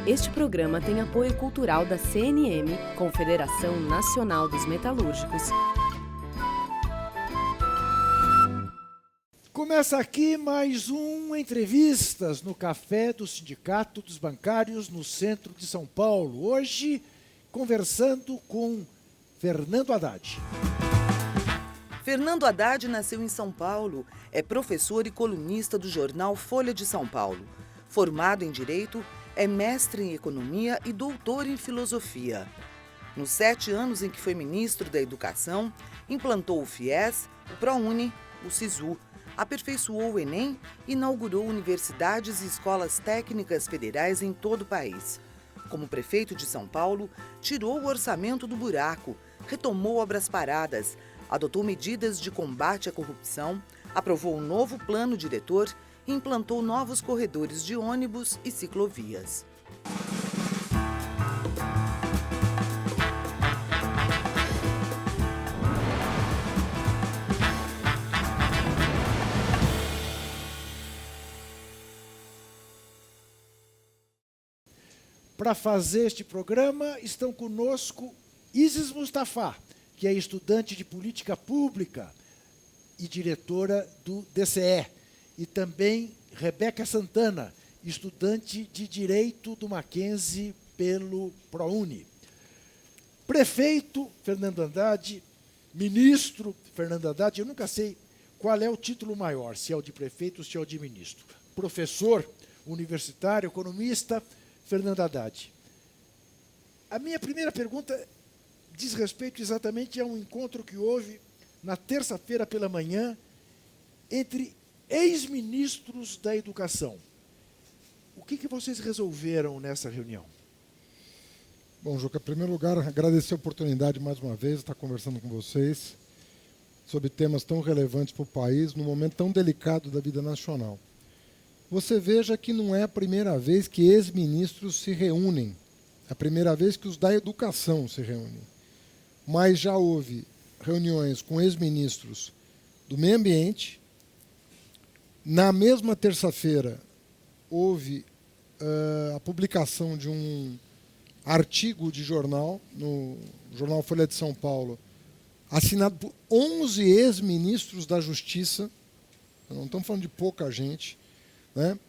Este programa tem apoio cultural da CNM, Confederação Nacional dos Metalúrgicos. Começa aqui mais um Entrevistas no Café do Sindicato dos Bancários no centro de São Paulo. Hoje, conversando com Fernando Haddad. Fernando Haddad nasceu em São Paulo, é professor e colunista do jornal Folha de São Paulo. Formado em Direito, é mestre em Economia e doutor em Filosofia. Nos 7 anos em que foi ministro da Educação, implantou o FIES, o ProUni, o SISU, aperfeiçoou o Enem e inaugurou universidades e escolas técnicas federais em todo o país. Como prefeito de São Paulo, tirou o orçamento do buraco, retomou obras paradas, adotou medidas de combate à corrupção, aprovou um novo plano diretor e implantou novos corredores de ônibus e ciclovias. Para fazer este programa, estão conosco Isis Mustafa, que é estudante de Política Pública e diretora do DCE, e também Rebeca Santana, estudante de Direito do Mackenzie pelo ProUni. Prefeito Fernando Haddad, ministro Fernando Haddad, eu nunca sei qual é o título maior, se é o de prefeito ou se é o de ministro. Professor universitário, economista, Fernando Haddad. A minha primeira pergunta diz respeito exatamente a um encontro que houve na terça-feira pela manhã entre ex-ministros da Educação. O que vocês resolveram nessa reunião? Bom, Juca, em primeiro lugar, agradecer a oportunidade mais uma vez de estar conversando com vocês sobre temas tão relevantes para o país, num momento tão delicado da vida nacional. Você veja que não é a primeira vez que ex-ministros se reúnem, é a primeira vez que os da educação se reúnem. Mas já houve reuniões com ex-ministros do meio ambiente. Na mesma terça-feira, houve a publicação de um artigo de jornal, no jornal Folha de São Paulo, assinado por 11 ex-ministros da Justiça. Não estamos falando de pouca gente, né?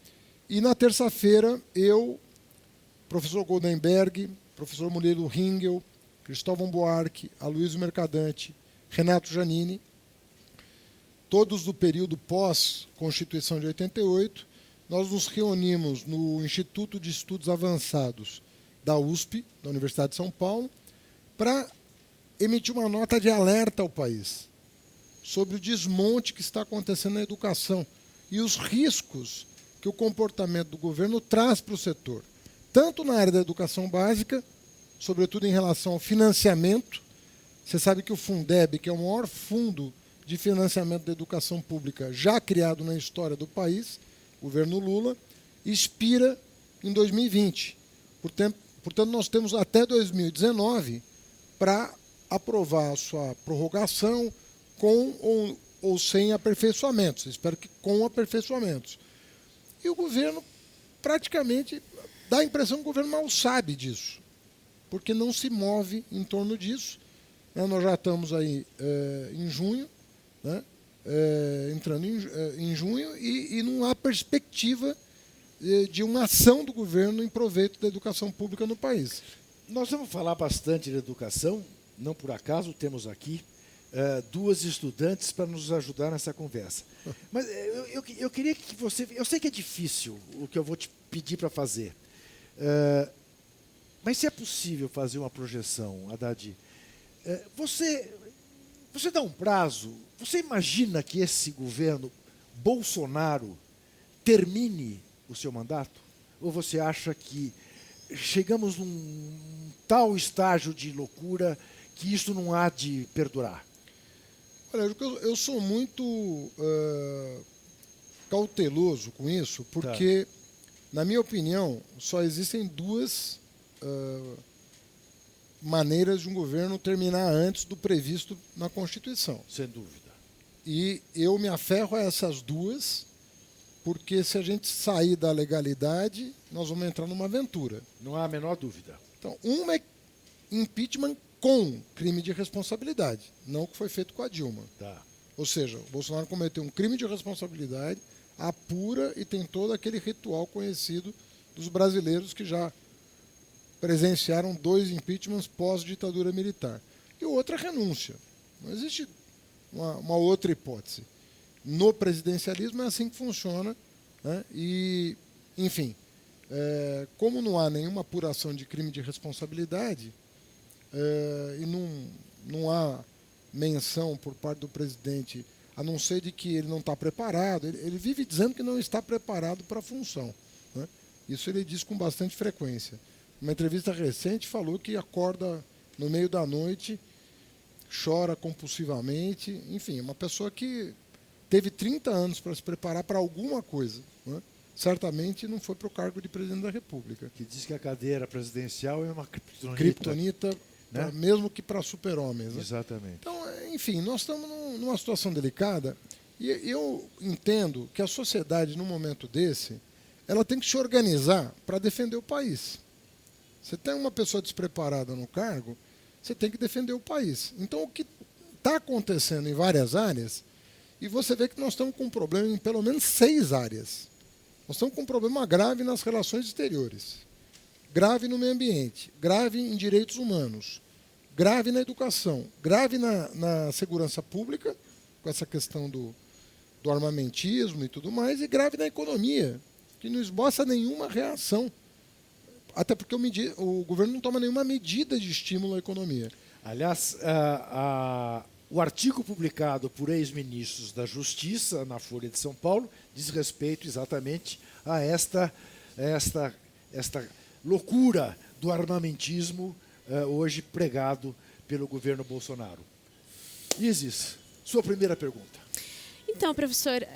E na terça-feira, eu, professor Goldenberg, professor Murilo Ringel, Cristóvão Buarque, Aloysio Mercadante, Renato Giannini, todos do período pós-Constituição de 88, nós nos reunimos no Instituto de Estudos Avançados da USP, da Universidade de São Paulo, para emitir uma nota de alerta ao país sobre o desmonte que está acontecendo na educação e os riscos que o comportamento do governo traz para o setor, tanto na área da educação básica, sobretudo em relação ao financiamento. Você sabe que o Fundeb, que é o maior fundo de financiamento da educação pública já criado na história do país, governo Lula, expira em 2020. Portanto, nós temos até 2019 para aprovar a sua prorrogação com ou sem aperfeiçoamentos. Espero que com aperfeiçoamentos. E o governo praticamente dá a impressão que o governo mal sabe disso, porque não se move em torno disso. Nós já estamos aí em junho, né? Entrando em junho, e não há perspectiva de uma ação do governo em proveito da educação pública no país. Nós vamos falar bastante de educação, não por acaso temos aqui duas estudantes para nos ajudar nessa conversa. Mas eu queria que você... Eu sei que é difícil o que eu vou te pedir para fazer, mas se é possível fazer uma projeção, Haddad, você dá um prazo, você imagina que esse governo Bolsonaro termine o seu mandato? Ou você acha que chegamos num tal estágio de loucura que isso não há de perdurar? Olha, eu sou muito cauteloso com isso, porque, na minha opinião, só existem duas maneiras de um governo terminar antes do previsto na Constituição. Sem dúvida. E eu me aferro a essas duas porque se a gente sair da legalidade, nós vamos entrar numa aventura. Não há a menor dúvida. Então, uma é impeachment com crime de responsabilidade, não o que foi feito com a Dilma. Tá. Ou seja, o Bolsonaro cometeu um crime de responsabilidade, apura e tem todo aquele ritual conhecido dos brasileiros que já presenciaram 2 impeachments pós-ditadura militar. E outra, renúncia. Não existe uma outra hipótese. No presidencialismo é assim que funciona, né? E, enfim, como não há nenhuma apuração de crime de responsabilidade e não há menção por parte do presidente, a não ser de que ele não está preparado, ele vive dizendo que não está preparado para a função, né? Isso ele diz com bastante frequência. Numa entrevista recente falou que acorda no meio da noite, chora compulsivamente, enfim, uma pessoa que teve 30 anos para se preparar para alguma coisa, né? Certamente não foi para o cargo de presidente da República. Que diz que a cadeira presidencial é uma Criptonita, né? Mesmo que para super-homens. Né? Exatamente. Então, enfim, nós estamos numa situação delicada e eu entendo que a sociedade, num momento desse, ela tem que se organizar para defender o país. Você tem uma pessoa despreparada no cargo, você tem que defender o país. Então, o que está acontecendo em várias áreas, e você vê que nós estamos com um problema em pelo menos 6 áreas. Nós estamos com um problema grave nas relações exteriores, grave no meio ambiente, grave em direitos humanos, grave na educação, grave na segurança pública, com essa questão do armamentismo e tudo mais, e grave na economia, que não esboça nenhuma reação. Até porque o governo não toma nenhuma medida de estímulo à economia. Aliás, o artigo publicado por ex-ministros da Justiça na Folha de São Paulo diz respeito exatamente a esta loucura do armamentismo hoje pregado pelo governo Bolsonaro. Isis, sua primeira pergunta. Então, professor,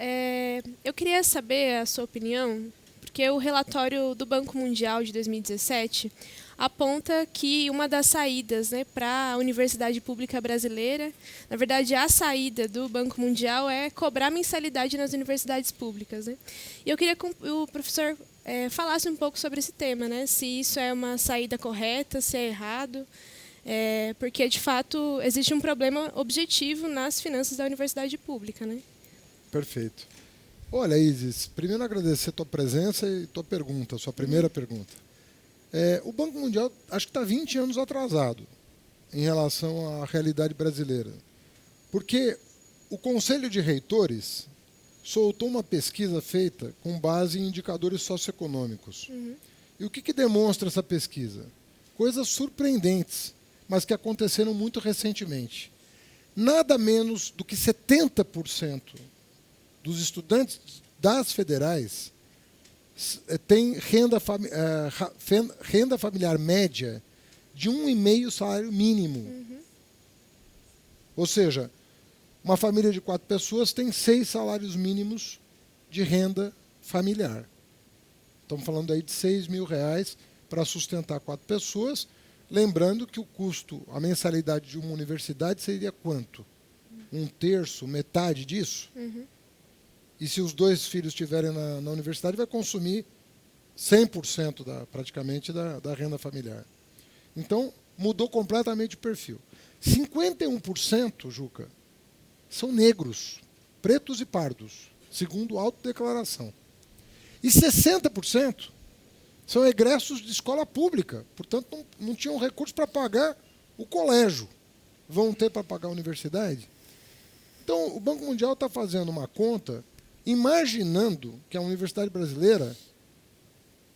eu queria saber a sua opinião, porque o relatório do Banco Mundial de 2017 aponta que uma das saídas, né, para a universidade pública brasileira, na verdade, a saída do Banco Mundial é cobrar mensalidade nas universidades públicas. Né? E eu queria que o professor falasse um pouco sobre esse tema, né? Se isso é uma saída correta, se é errado, porque, de fato, existe um problema objetivo nas finanças da universidade pública. Né? Perfeito. Olha, Isis, primeiro agradecer a tua presença e tua pergunta, sua primeira pergunta. O Banco Mundial acho que está 20 anos atrasado em relação à realidade brasileira. Porque o Conselho de Reitores soltou uma pesquisa feita com base em indicadores socioeconômicos. E o que demonstra essa pesquisa? Coisas surpreendentes, mas que aconteceram muito recentemente. Nada menos do que 70% dos estudantes das federais tem renda familiar média de 1,5 salário mínimo. Ou seja, uma família de 4 pessoas tem 6 salários mínimos de renda familiar. Estamos falando aí de R$6.000 para sustentar 4 pessoas. Lembrando que o custo, a mensalidade de uma universidade seria quanto? 1/3, metade disso? E se os 2 filhos estiverem na universidade, vai consumir 100% praticamente da renda familiar. Então, mudou completamente o perfil. 51%, Juca, são negros, pretos e pardos, segundo autodeclaração. E 60% são egressos de escola pública, portanto, não tinham recursos para pagar o colégio. Vão ter para pagar a universidade? Então, o Banco Mundial está fazendo uma conta imaginando que a universidade brasileira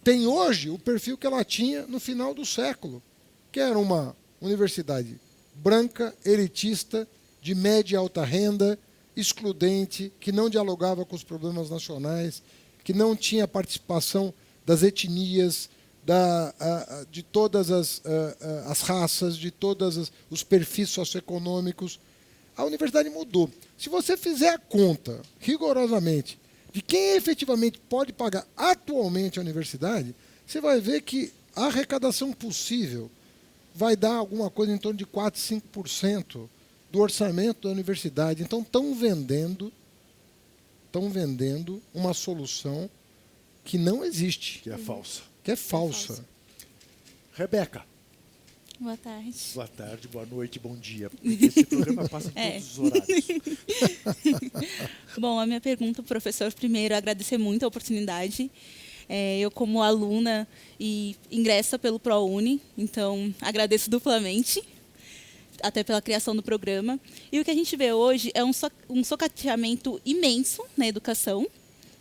tem hoje o perfil que ela tinha no final do século, que era uma universidade branca, elitista, de média e alta renda, excludente, que não dialogava com os problemas nacionais, que não tinha participação das etnias, de todas as raças, de todos os perfis socioeconômicos. A universidade mudou. Se você fizer a conta, rigorosamente, de quem efetivamente pode pagar atualmente a universidade, você vai ver que a arrecadação possível vai dar alguma coisa em torno de 4%, 5% do orçamento da universidade. Então, estão vendendo estão vendendo uma solução que não existe, Que é falsa. que é falsa. Rebeca. Boa tarde. Boa tarde, boa noite, bom dia. Porque esse programa passa em todos os horários. Bom, a minha pergunta, professor, primeiro, agradecer muito a oportunidade. Eu, como aluna, e ingressa pelo ProUni, então agradeço duplamente, até pela criação do programa. E o que a gente vê hoje é um socateamento imenso na educação,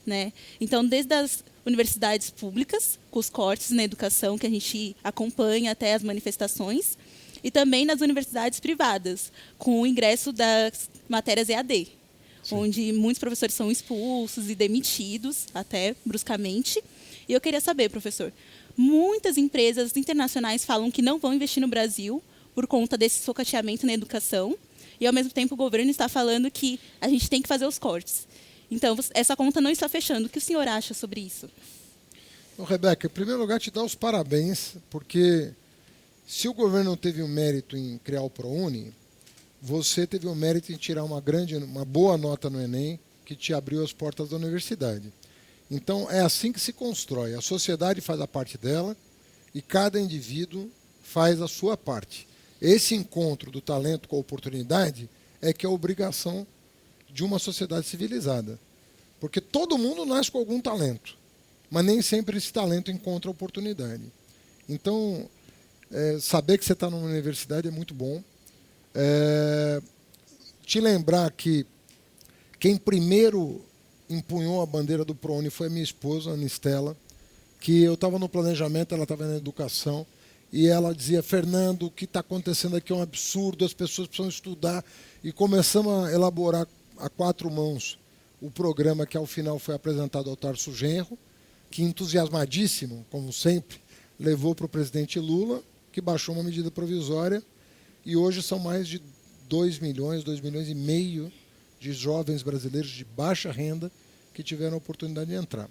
né? Então, desde as universidades públicas, com os cortes na educação que a gente acompanha até as manifestações, e também nas universidades privadas, com o ingresso das matérias EAD, onde muitos professores são expulsos e demitidos, até bruscamente. E eu queria saber, professor, muitas empresas internacionais falam que não vão investir no Brasil por conta desse socateamento na educação, e, ao mesmo tempo, o governo está falando que a gente tem que fazer os cortes. Então, essa conta não está fechando. O que o senhor acha sobre isso? Então, Rebeca, em primeiro lugar, te dar os parabéns, porque se o governo teve o mérito em criar o ProUni, você teve o mérito em tirar uma boa nota no Enem, que te abriu as portas da universidade. Então, é assim que se constrói. A sociedade faz a parte dela e cada indivíduo faz a sua parte. Esse encontro do talento com a oportunidade é que é a obrigação de uma sociedade civilizada. Porque todo mundo nasce com algum talento, mas nem sempre esse talento encontra oportunidade. Então, saber que você está numa universidade é muito bom. Te lembrar que quem primeiro empunhou a bandeira do ProUni foi a minha esposa, a Anistela, que eu estava no planejamento, ela estava na educação, e ela dizia: Fernando, o que está acontecendo aqui é um absurdo, as pessoas precisam estudar. E começamos a elaborar a quatro mãos o programa que, ao final, foi apresentado ao Tarso Genro, que, entusiasmadíssimo, como sempre, levou para o presidente Lula, que baixou uma medida provisória, e hoje são mais de 2 milhões e meio de jovens brasileiros de baixa renda que tiveram a oportunidade de entrar.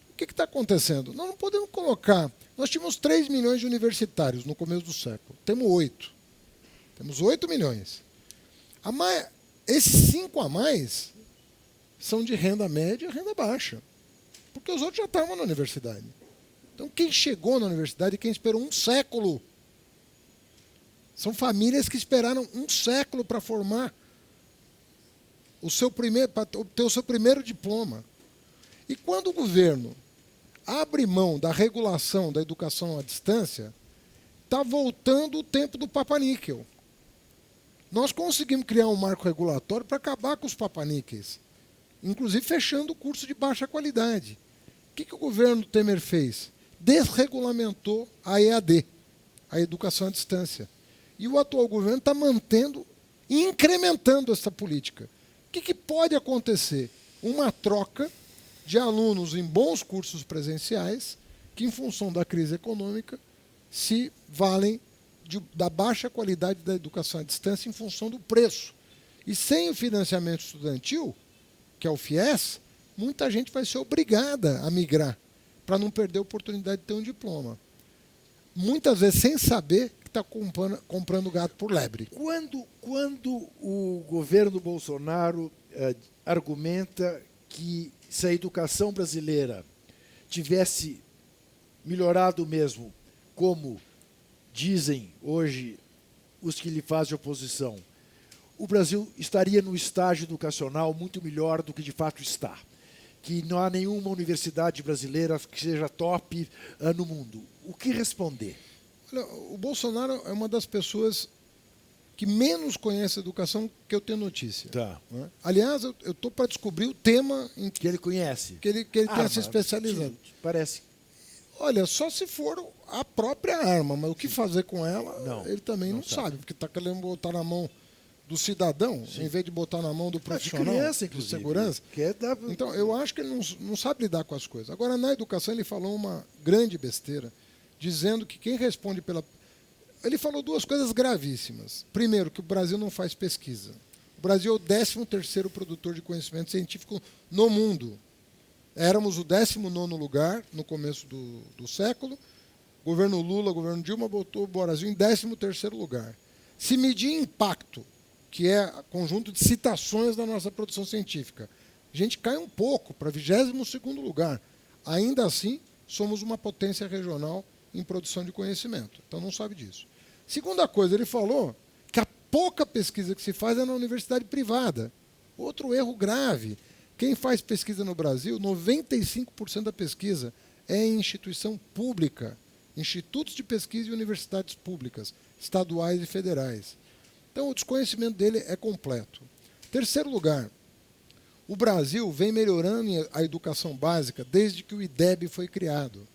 O que está acontecendo? Nós não podemos colocar... Nós tínhamos 3 milhões de universitários no começo do século. Temos 8. Temos 8 milhões. Esses 5 a mais são de renda média e renda baixa, porque os outros já estavam na universidade. Então, quem chegou na universidade e quem esperou um século, são famílias que esperaram um século para formar para ter o seu primeiro diploma. E quando o governo abre mão da regulação da educação à distância, está voltando o tempo do papaníquel. Nós conseguimos criar um marco regulatório para acabar com os papaníqueis, inclusive fechando o curso de baixa qualidade. O que o governo Temer fez? Desregulamentou a EAD, a educação à distância. E o atual governo está mantendo e incrementando essa política. O que pode acontecer? Uma troca de alunos em bons cursos presenciais que, em função da crise econômica, se valem da baixa qualidade da educação à distância em função do preço. E sem o financiamento estudantil, que é o FIES, muita gente vai ser obrigada a migrar para não perder a oportunidade de ter um diploma. Muitas vezes sem saber que está comprando gato por lebre. Quando o governo Bolsonaro argumenta que se a educação brasileira tivesse melhorado mesmo, como dizem hoje os que lhe fazem oposição, o Brasil estaria no estágio educacional muito melhor do que de fato está. Que não há nenhuma universidade brasileira que seja top no mundo. O que responder? Olha, o Bolsonaro é uma das pessoas que menos conhece a educação que eu tenho notícia. Tá. Né? Aliás, eu estou para descobrir o tema em Que ele conhece. que ele tenha se especializado. Parece. Olha, só se for a própria arma, mas o que fazer com ela, Não, ele também não sabe, porque está querendo botar na mão do cidadão, em vez de botar na mão do profissional, de criança, de inclusive. segurança. Então, eu acho que ele não sabe lidar com as coisas. Agora, na educação, ele falou uma grande besteira, dizendo que quem responde pela... Ele falou duas coisas gravíssimas. Primeiro, que o Brasil não faz pesquisa. O Brasil é o 13º produtor de conhecimento científico no mundo. Éramos o 19º lugar no começo do século. Governo Lula, governo Dilma, botou o Brasil em 13º lugar. Se medir impacto, que é conjunto de citações da nossa produção científica, A gente cai um pouco para 22º lugar. Ainda assim, somos uma potência regional em produção de conhecimento. Então não sabe disso. Segunda coisa, ele falou que a pouca pesquisa que se faz é na universidade privada. Outro erro grave. Quem faz pesquisa no Brasil, 95% da pesquisa é em instituição pública, institutos de pesquisa e universidades públicas, estaduais e federais. Então, o desconhecimento dele é completo. Terceiro lugar, o Brasil vem melhorando a educação básica desde que o IDEB foi criado.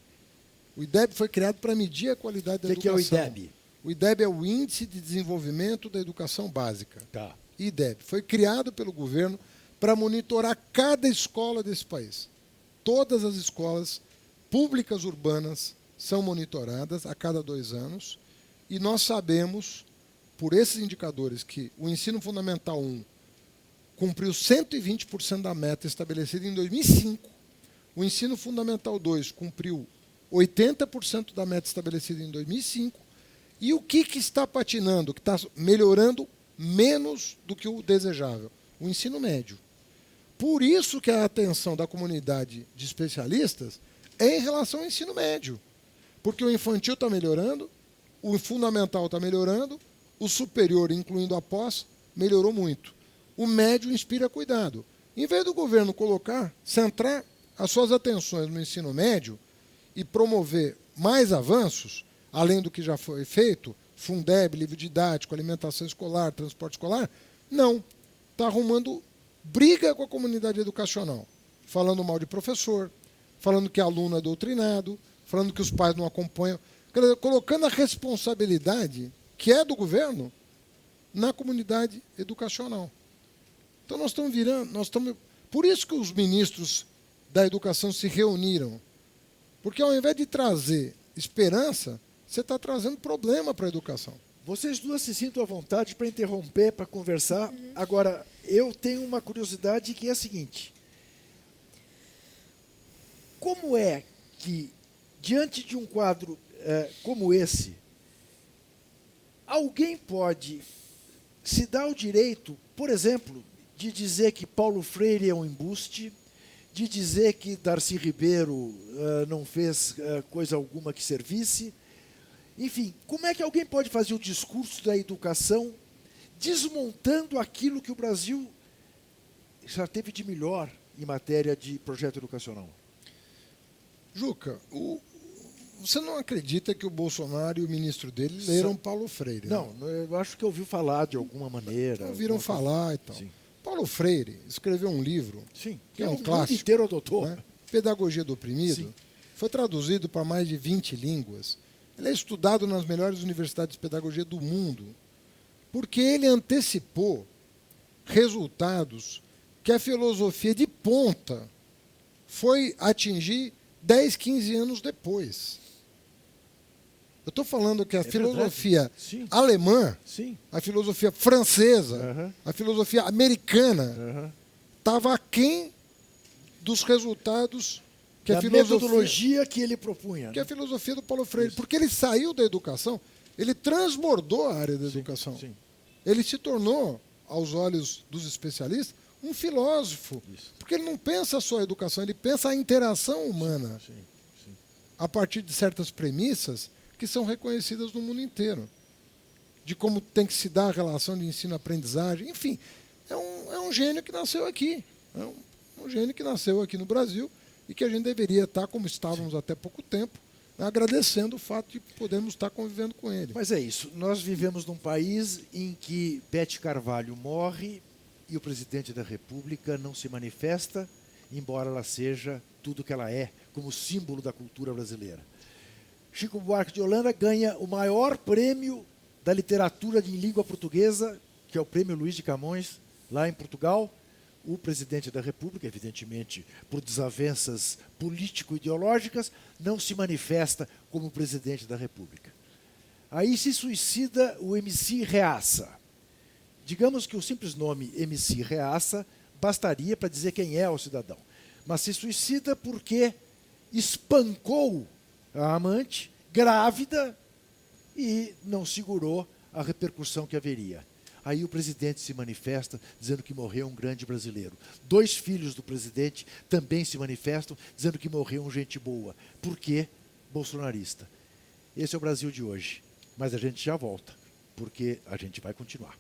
O IDEB foi criado para medir a qualidade da educação. O que é o IDEB? O IDEB é o Índice de Desenvolvimento da Educação Básica. Tá. IDEB. Foi criado pelo governo para monitorar cada escola desse país. Todas as escolas públicas urbanas são monitoradas a cada 2 anos e nós sabemos, por esses indicadores, que o ensino fundamental 1 cumpriu 120% da meta estabelecida em 2005, o ensino fundamental 2 cumpriu 80% da meta estabelecida em 2005, e o que está patinando, que está melhorando menos do que o desejável? O ensino médio. Por isso que a atenção da comunidade de especialistas é em relação ao ensino médio. Porque o infantil está melhorando, o fundamental está melhorando, o superior, incluindo a pós, melhorou muito. O médio inspira cuidado. Em vez do governo centrar as suas atenções no ensino médio e promover mais avanços, além do que já foi feito, Fundeb, livro didático, alimentação escolar, transporte escolar, não. Está arrumando briga com a comunidade educacional, falando mal de professor, falando que aluno é doutrinado, falando que os pais não acompanham, colocando a responsabilidade, que é do governo, na comunidade educacional. Então nós estamos por isso que os ministros da educação se reuniram. Porque ao invés de trazer esperança, você está trazendo problema para a educação. Vocês duas se sintam à vontade para interromper, para conversar. Agora, eu tenho uma curiosidade que é a seguinte. Como é que, diante de um quadro como esse, alguém pode se dar o direito, por exemplo, de dizer que Paulo Freire é um embuste, de dizer que Darcy Ribeiro não fez coisa alguma que servisse? Enfim, como é que alguém pode fazer o discurso da educação desmontando aquilo que o Brasil já teve de melhor em matéria de projeto educacional? Juca, você não acredita que o Bolsonaro e o ministro dele leram Paulo Freire? Não, eu acho que ouviu falar de alguma maneira. Ouviram falar e tal. Sim. Paulo Freire escreveu um livro, sim, que é um clássico. O mundo inteiro adotou. Né? Pedagogia do Oprimido. Sim. Foi traduzido para mais de 20 línguas. Ele é estudado nas melhores universidades de pedagogia do mundo, porque ele antecipou resultados que a filosofia de ponta foi atingir 10, 15 anos depois. Eu estou falando que a filosofia alemã, a filosofia francesa, a filosofia americana estava aquém dos resultados que a metodologia que ele propunha. Que é a filosofia do Paulo Freire. Porque ele saiu da educação, ele transbordou a área da educação. Sim. Ele se tornou, aos olhos dos especialistas, um filósofo. Isso. Porque ele não pensa só a educação, ele pensa a interação humana. Sim. A partir de certas premissas que são reconhecidas no mundo inteiro. De como tem que se dar a relação de ensino-aprendizagem. Enfim, é um gênio que nasceu aqui. É um gênio que nasceu aqui no Brasil e que a gente deveria estar, como estávamos até pouco tempo, agradecendo o fato de podermos estar convivendo com ele. Mas é isso. Nós vivemos num país em que Bete Carvalho morre e o presidente da República não se manifesta, embora ela seja tudo que ela é, como símbolo da cultura brasileira. Chico Buarque de Holanda ganha o maior prêmio da literatura em língua portuguesa, que é o Prêmio Luís de Camões, lá em Portugal. O presidente da República, evidentemente, por desavenças político-ideológicas, não se manifesta como presidente da República. Aí se suicida o MC Reaça. Digamos que o simples nome MC Reaça bastaria para dizer quem é o cidadão. Mas se suicida porque espancou a amante, grávida, e não segurou a repercussão que haveria. Aí o presidente se manifesta dizendo que morreu um grande brasileiro. 2 filhos do presidente também se manifestam dizendo que morreu um gente boa. Por quê? Bolsonarista. Esse é o Brasil de hoje. Mas a gente já volta, porque a gente vai continuar.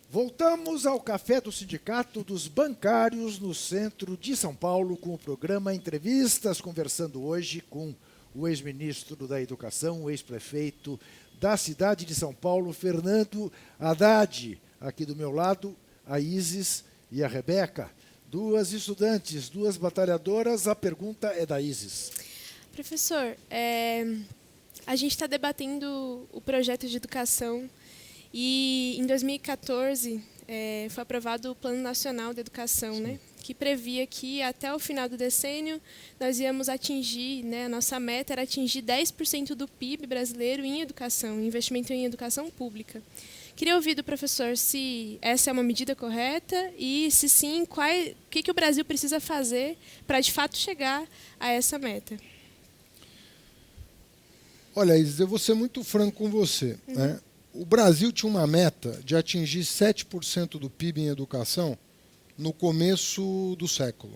Voltamos ao Café do Sindicato dos Bancários no centro de São Paulo com o programa Entrevistas, conversando hoje com o ex-ministro da Educação, o ex-prefeito da cidade de São Paulo, Fernando Haddad. Aqui do meu lado, a Isis e a Rebeca, 2 estudantes, 2 batalhadoras. A pergunta é da Isis. Professor, a gente está debatendo o projeto de educação e em 2014 foi aprovado o Plano Nacional de Educação, né, que previa que até o final do decênio nós íamos atingir, né, a nossa meta era atingir 10% do PIB brasileiro em educação, investimento em educação pública. Queria ouvir do professor se essa é uma medida correta e, se sim, o que o Brasil precisa fazer para, de fato, chegar a essa meta. Olha, Isis, eu vou ser muito franco com você, né? O Brasil tinha uma meta de atingir 7% do PIB em educação no começo do século.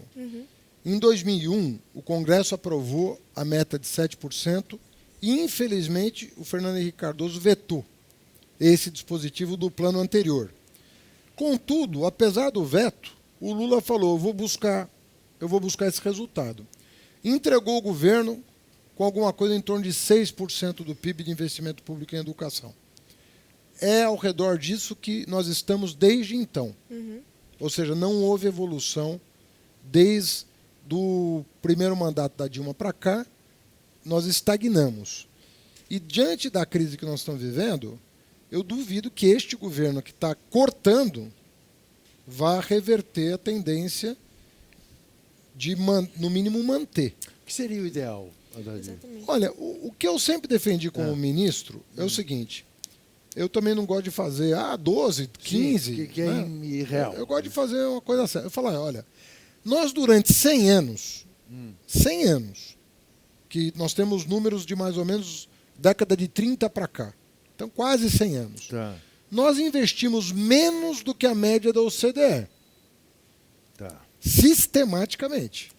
Em 2001, o Congresso aprovou a meta de 7% e, infelizmente, o Fernando Henrique Cardoso vetou esse dispositivo do plano anterior. Contudo, apesar do veto, o Lula falou, eu vou buscar esse resultado. Entregou o governo com alguma coisa em torno de 6% do PIB de investimento público em educação. É ao redor disso que nós estamos desde então. Ou seja, não houve evolução desde o primeiro mandato da Dilma para cá, nós estagnamos. E diante da crise que nós estamos vivendo, eu duvido que este governo que está cortando vá reverter a tendência de, no mínimo, manter. O que seria o ideal, Haddad? Exatamente. Olha, o que eu sempre defendi como ministro é o seguinte, eu também não gosto de fazer 12, 15. Sim, que é irreal. Eu gosto de fazer uma coisa séria. Eu falo, olha, nós durante 100 anos, 100 anos, que nós temos números de mais ou menos década de 30 para cá, então quase 100 anos, nós investimos menos do que a média da OCDE. Sistematicamente.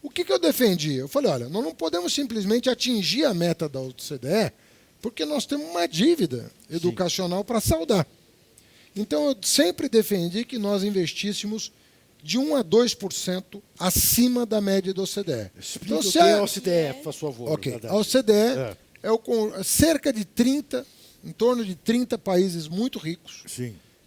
O que eu defendi? Eu falei, olha, nós não podemos simplesmente atingir a meta da OCDE porque nós temos uma dívida educacional para saldar. Então, eu sempre defendi que nós investíssemos de 1 a 2% acima da média da OCDE. Explica então, o que é a OCDE, por favor. Ok, Haddad. a OCDE é cerca de 30, em torno de 30 países muito ricos,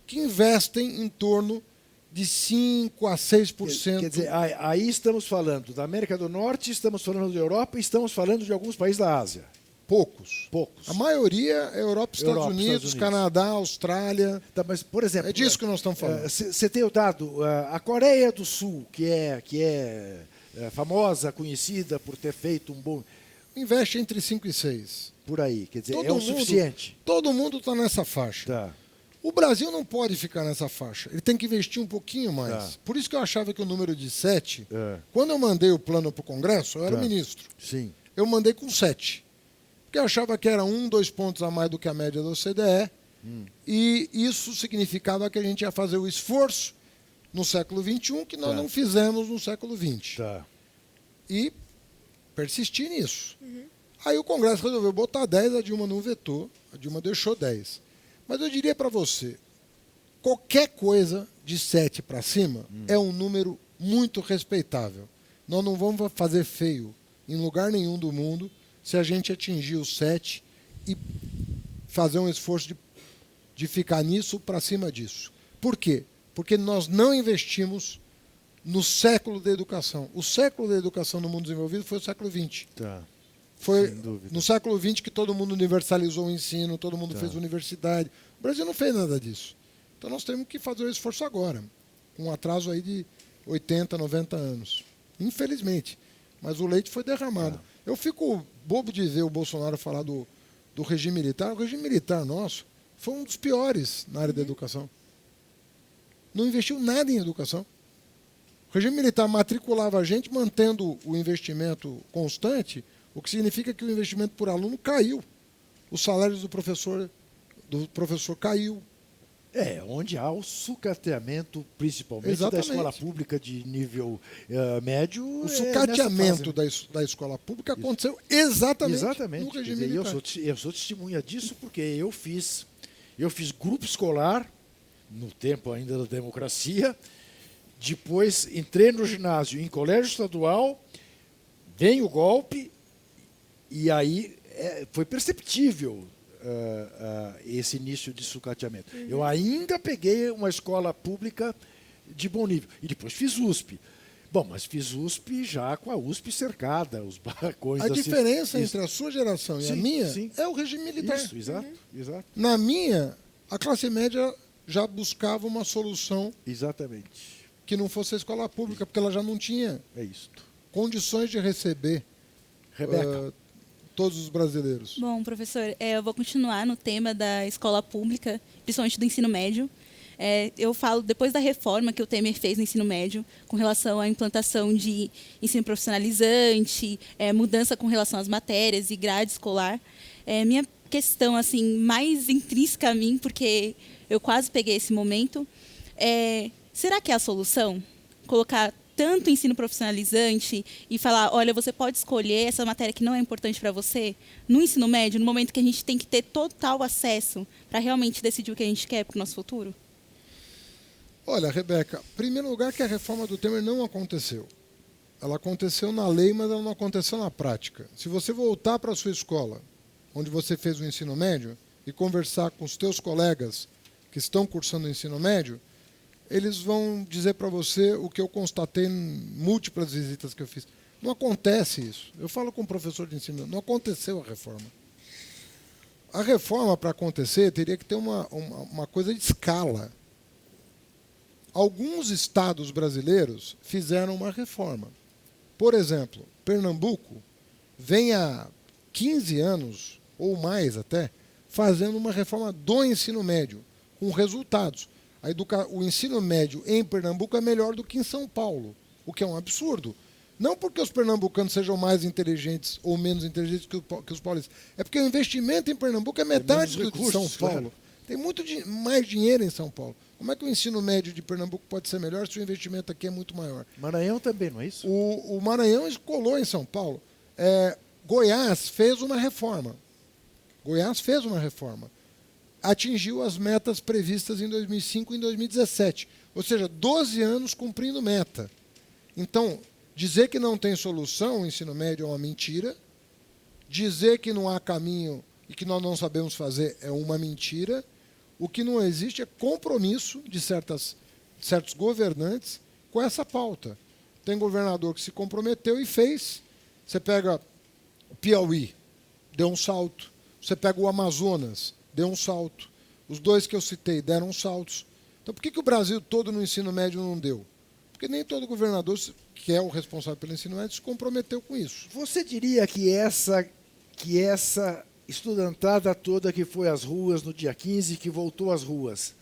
que investem em torno de 5 a 6%. Quer dizer, aí estamos falando da América do Norte, estamos falando da Europa e estamos falando de alguns países da Ásia. Poucos. Poucos. A maioria é Europa, Estados Unidos, Canadá, Austrália. Tá, mas, por exemplo, é disso que nós estamos falando. Você tem o dado, a Coreia do Sul, que é famosa, conhecida por ter feito um bom... Investe entre 5 e 6. Por aí, quer dizer, é o suficiente. Todo mundo está nessa faixa. O Brasil não pode ficar nessa faixa. Ele tem que investir um pouquinho mais. Por isso que eu achava que o número de 7, quando eu mandei o plano para o Congresso, eu era ministro. Eu mandei com 7. Porque eu achava que era 1, 2 pontos a mais do que a média da OCDE, e isso significava que a gente ia fazer o esforço no século XXI que nós não fizemos no século XX. E persistir nisso. Aí o Congresso resolveu botar 10, a Dilma não vetou, a Dilma deixou 10. Mas eu diria para você, qualquer coisa de 7 para cima é um número muito respeitável. Nós não vamos fazer feio em lugar nenhum do mundo se a gente atingir os 7 e fazer um esforço de ficar nisso para cima disso. Por quê? Porque nós não investimos no século da educação. O século da educação no mundo desenvolvido foi o século XX. Foi no século XX que todo mundo universalizou o ensino, todo mundo fez universidade. O Brasil não fez nada disso. Então nós temos que fazer o esforço agora, com um atraso aí de 80, 90 anos. Infelizmente. Mas o leite foi derramado. Eu fico bobo de ver o Bolsonaro falar do regime militar. O regime militar nosso foi um dos piores na área da educação. Não investiu nada em educação. O regime militar matriculava a gente mantendo o investimento constante, o que significa que o investimento por aluno caiu. Os salários do professor caiu. Onde há o sucateamento, principalmente Exatamente. da escola pública de nível médio. O sucateamento da escola pública aconteceu exatamente no regime militar. Eu sou testemunha disso porque eu fiz grupo escolar, no tempo ainda da democracia, depois entrei no ginásio em colégio estadual, vem o golpe, e aí foi perceptível esse início de sucateamento. Eu ainda peguei uma escola pública de bom nível. E depois fiz USP. Bom, mas fiz USP já com a USP cercada, os barracões... A diferença entre a sua geração e a minha é o regime militar. Isso, exato. Na minha, a classe média já buscava uma solução Exatamente. que não fosse a escola pública, porque ela já não tinha condições de receber Rebeca. Todos os brasileiros. Bom, professor, eu vou continuar no tema da escola pública, principalmente do ensino médio. Eu falo, depois da reforma que o Temer fez no ensino médio, com relação à implantação de ensino profissionalizante, mudança com relação às matérias e grade escolar, minha questão assim, mais intrínseca a mim, porque eu quase peguei esse momento, será que é a solução? Colocar tanto ensino profissionalizante e falar, olha, você pode escolher essa matéria que não é importante para você, no ensino médio, no momento que a gente tem que ter total acesso para realmente decidir o que a gente quer para o nosso futuro? Olha, Rebeca, em primeiro lugar que a reforma do Temer não aconteceu. Ela aconteceu na lei, mas ela não aconteceu na prática. Se você voltar para a sua escola, onde você fez o ensino médio, e conversar com os teus colegas que estão cursando o ensino médio, eles vão dizer para você o que eu constatei em múltiplas visitas que eu fiz. Não acontece isso. Eu falo com o professor de ensino, não aconteceu a reforma. A reforma, para acontecer, teria que ter uma coisa de escala. Alguns estados brasileiros fizeram uma reforma. Por exemplo, Pernambuco vem há 15 anos, ou mais até, fazendo uma reforma do ensino médio, com resultados. O ensino médio em Pernambuco é melhor do que em São Paulo, o que é um absurdo. Não porque os pernambucanos sejam mais inteligentes ou menos inteligentes que os paulistas. É porque o investimento em Pernambuco é metade do que em São Paulo. Tem muito mais dinheiro em São Paulo. Como é que o ensino médio de Pernambuco pode ser melhor se o investimento aqui é muito maior? Maranhão também, não é isso? O Maranhão colou em São Paulo. Goiás fez uma reforma. Atingiu as metas previstas em 2005 e em 2017. Ou seja, 12 anos cumprindo meta. Então, dizer que não tem solução o ensino médio é uma mentira. Dizer que não há caminho e que nós não sabemos fazer é uma mentira. O que não existe é compromisso de certos governantes com essa pauta. Tem governador que se comprometeu e fez. Você pega o Piauí, deu um salto. Você pega o Amazonas, deu um salto. Os dois que eu citei deram saltos. Então, por que o Brasil todo no ensino médio não deu? Porque nem todo governador, que é o responsável pelo ensino médio, se comprometeu com isso. Você diria que essa estudantada toda que foi às ruas no dia 15, que voltou às ruas,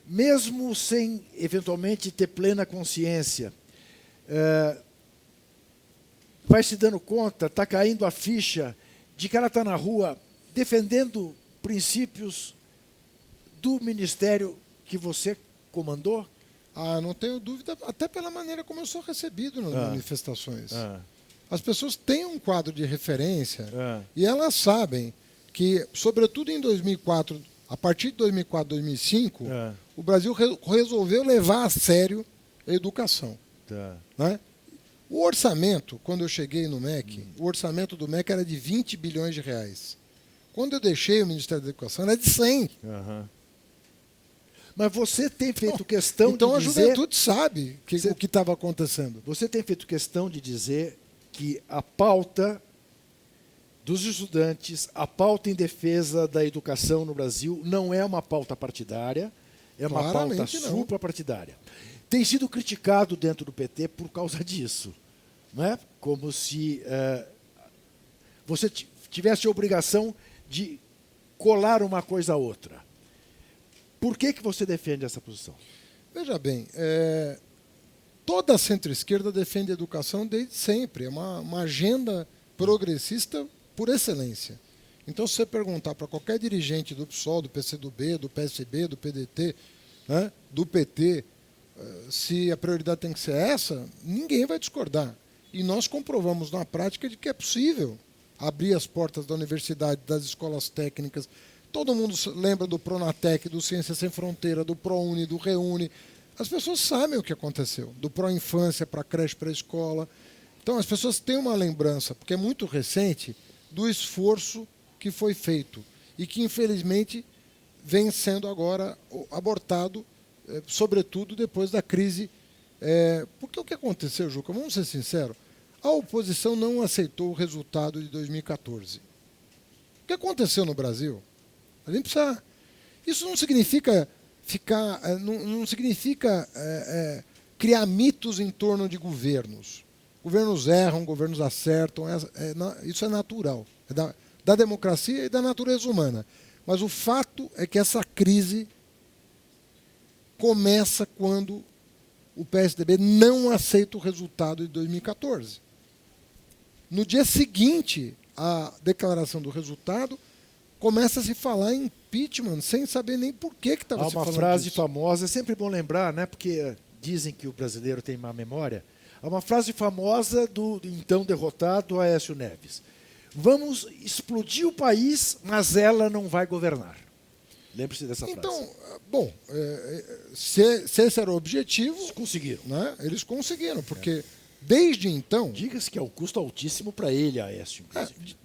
mesmo sem, eventualmente, ter plena consciência, vai se dando conta, está caindo a ficha de que ela está na rua defendendo princípios do ministério que você comandou? Não tenho dúvida, até pela maneira como eu sou recebido nas manifestações. As pessoas têm um quadro de referência e elas sabem que, sobretudo em 2004, a partir de 2004, 2005, o Brasil resolveu levar a sério a educação. Né? O orçamento, quando eu cheguei no MEC, o orçamento do MEC era de 20 bilhões de reais. Quando eu deixei o Ministério da Educação, era de 100. Mas você tem feito questão então de dizer... Então a juventude sabe o que estava acontecendo. Você tem feito questão de dizer que a pauta dos estudantes, a pauta em defesa da educação no Brasil, não é uma pauta partidária, é uma pauta suprapartidária. Tem sido criticado dentro do PT por causa disso. Não é? Como se você tivesse a obrigação de colar uma coisa a outra. Por que você defende essa posição? Veja bem, toda a centro-esquerda defende a educação desde sempre. É uma agenda progressista por excelência. Então, se você perguntar para qualquer dirigente do PSOL, do PCdoB, do PSB, do PDT, né, do PT, se a prioridade tem que ser essa, ninguém vai discordar. E nós comprovamos na prática de que é possível abrir as portas da universidade, das escolas técnicas. Todo mundo lembra do Pronatec, do Ciência Sem Fronteira, do ProUni, do Reúne. As pessoas sabem o que aconteceu, do Proinfância para a creche, para a escola. Então, as pessoas têm uma lembrança, porque é muito recente, do esforço que foi feito e que, infelizmente, vem sendo agora abortado, sobretudo depois da crise. Porque o que aconteceu, Juca? Vamos ser sinceros, a oposição não aceitou o resultado de 2014. O que aconteceu no Brasil? A gente precisa... Isso não significa não significa criar mitos em torno de governos. Governos erram, governos acertam, isso é natural, é da democracia e da natureza humana. Mas o fato é que essa crise começa quando o PSDB não aceita o resultado de 2014. No dia seguinte à declaração do resultado, começa a se falar em impeachment, sem saber nem por que estava se falando disso. Há uma frase famosa, é sempre bom lembrar, né, porque dizem que o brasileiro tem má memória. Há uma frase famosa do então derrotado Aécio Neves. Vamos explodir o país, mas ela não vai governar. Lembre-se dessa frase. Então, bom, se esse era o objetivo... Eles conseguiram. Né, eles conseguiram, porque desde então... Diga-se que é um custo altíssimo para ele, Aécio.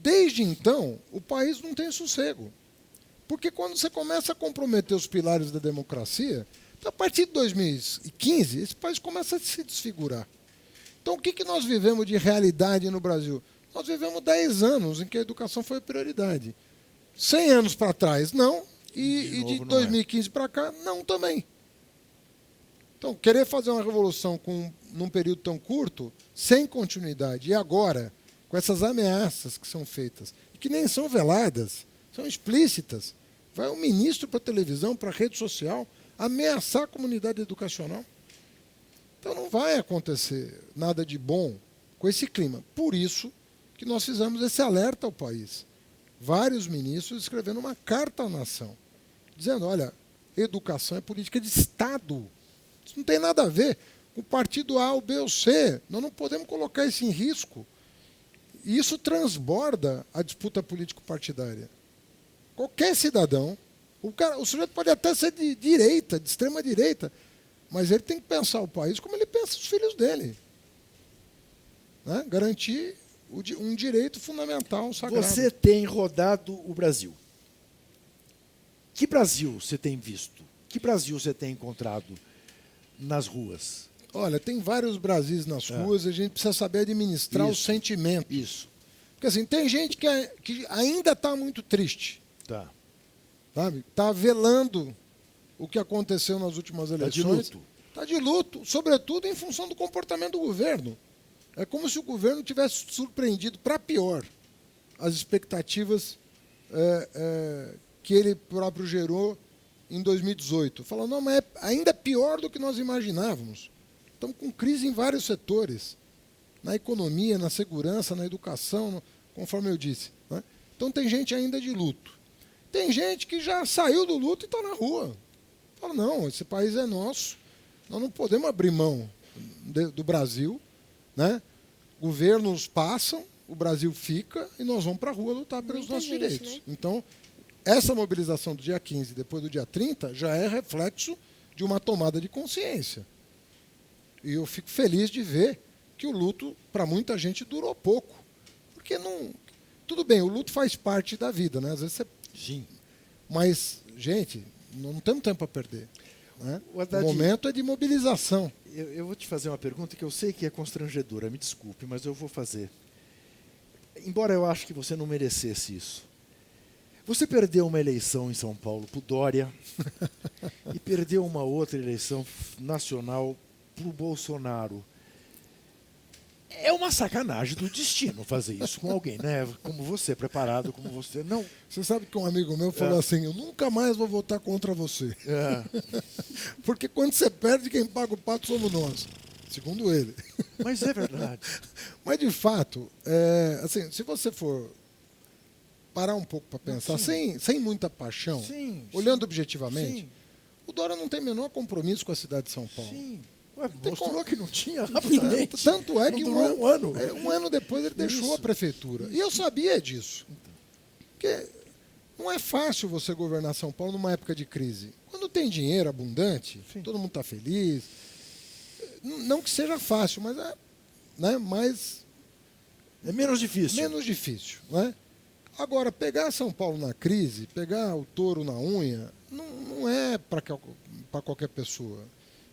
Desde então, o país não tem sossego. Porque quando você começa a comprometer os pilares da democracia, a partir de 2015, esse país começa a se desfigurar. Então, o que nós vivemos de realidade no Brasil? Nós vivemos 10 anos em que a educação foi prioridade. 100 anos para trás, não. E de 2015 para cá, não também. Então, querer fazer uma revolução num período tão curto, sem continuidade, e agora, com essas ameaças que são feitas, e que nem são veladas, são explícitas, vai um ministro para a televisão, para a rede social, ameaçar a comunidade educacional. Então não vai acontecer nada de bom com esse clima. Por isso que nós fizemos esse alerta ao país. Vários ministros escrevendo uma carta à nação, dizendo, olha, educação é política de Estado. Isso não tem nada a ver com o partido A, o B ou C. Nós não podemos colocar isso em risco. E isso transborda a disputa político-partidária. Qualquer cidadão, o sujeito pode até ser de direita, de extrema direita, mas ele tem que pensar o país como ele pensa os filhos dele. Né? Garantir um direito fundamental, sagrado. Você tem rodado o Brasil. Que Brasil você tem visto? Que Brasil você tem encontrado nas ruas? Olha, tem vários Brasis nas ruas e a gente precisa saber administrar o sentimento. Isso. Porque assim, tem gente que ainda está muito triste. Tá. Sabe? Está velando o que aconteceu nas últimas eleições. Está de luto. Está de luto, sobretudo em função do comportamento do governo. É como se o governo tivesse surpreendido, para pior, as expectativas que ele próprio gerou em 2018. Falando, não, mas é ainda pior do que nós imaginávamos. Estamos com crise em vários setores. Na economia, na segurança, na educação, conforme eu disse. Né? Então tem gente ainda de luto. Tem gente que já saiu do luto e está na rua. Fala, não, esse país é nosso. Nós não podemos abrir mão do Brasil. Né? Governos passam, o Brasil fica e nós vamos para a rua lutar pelos nossos direitos. Né? Então, essa mobilização do dia 15 depois do dia 30 já é reflexo de uma tomada de consciência. E eu fico feliz de ver que o luto, para muita gente, durou pouco. Porque não... Tudo bem, o luto faz parte da vida, né? Às vezes você... Sim. Mas, gente, não temos tempo a perder. Né? O momento é de mobilização. Eu vou te fazer uma pergunta que eu sei que é constrangedora, me desculpe, mas eu vou fazer. Embora eu ache que você não merecesse isso. Você perdeu uma eleição em São Paulo para o Dória e perdeu uma outra eleição nacional para o Bolsonaro. É uma sacanagem do destino fazer isso com alguém, né? Como você, preparado como você. Não. Você sabe que um amigo meu falou assim, eu nunca mais vou votar contra você. Porque quando você perde, quem paga o pato somos nós. segundo ele. Mas é verdade. Mas, de fato, assim, se você for parar um pouco para pensar, sem muita paixão, olhando objetivamente, sim, o Dória não tem o menor compromisso com a cidade de São Paulo. sim. Ué, mostrou como- que não tinha rapidamente. Tanto é Não que durou um ano. um ano depois ele deixou Isso. a prefeitura. E eu sabia disso. Porque não é fácil você governar São Paulo numa época de crise. Quando tem dinheiro abundante, Sim. todo mundo está feliz. Não que seja fácil, mas né, mais É menos difícil. menos difícil. Né? Agora, pegar São Paulo na crise, pegar o touro na unha, não é para qualquer pessoa.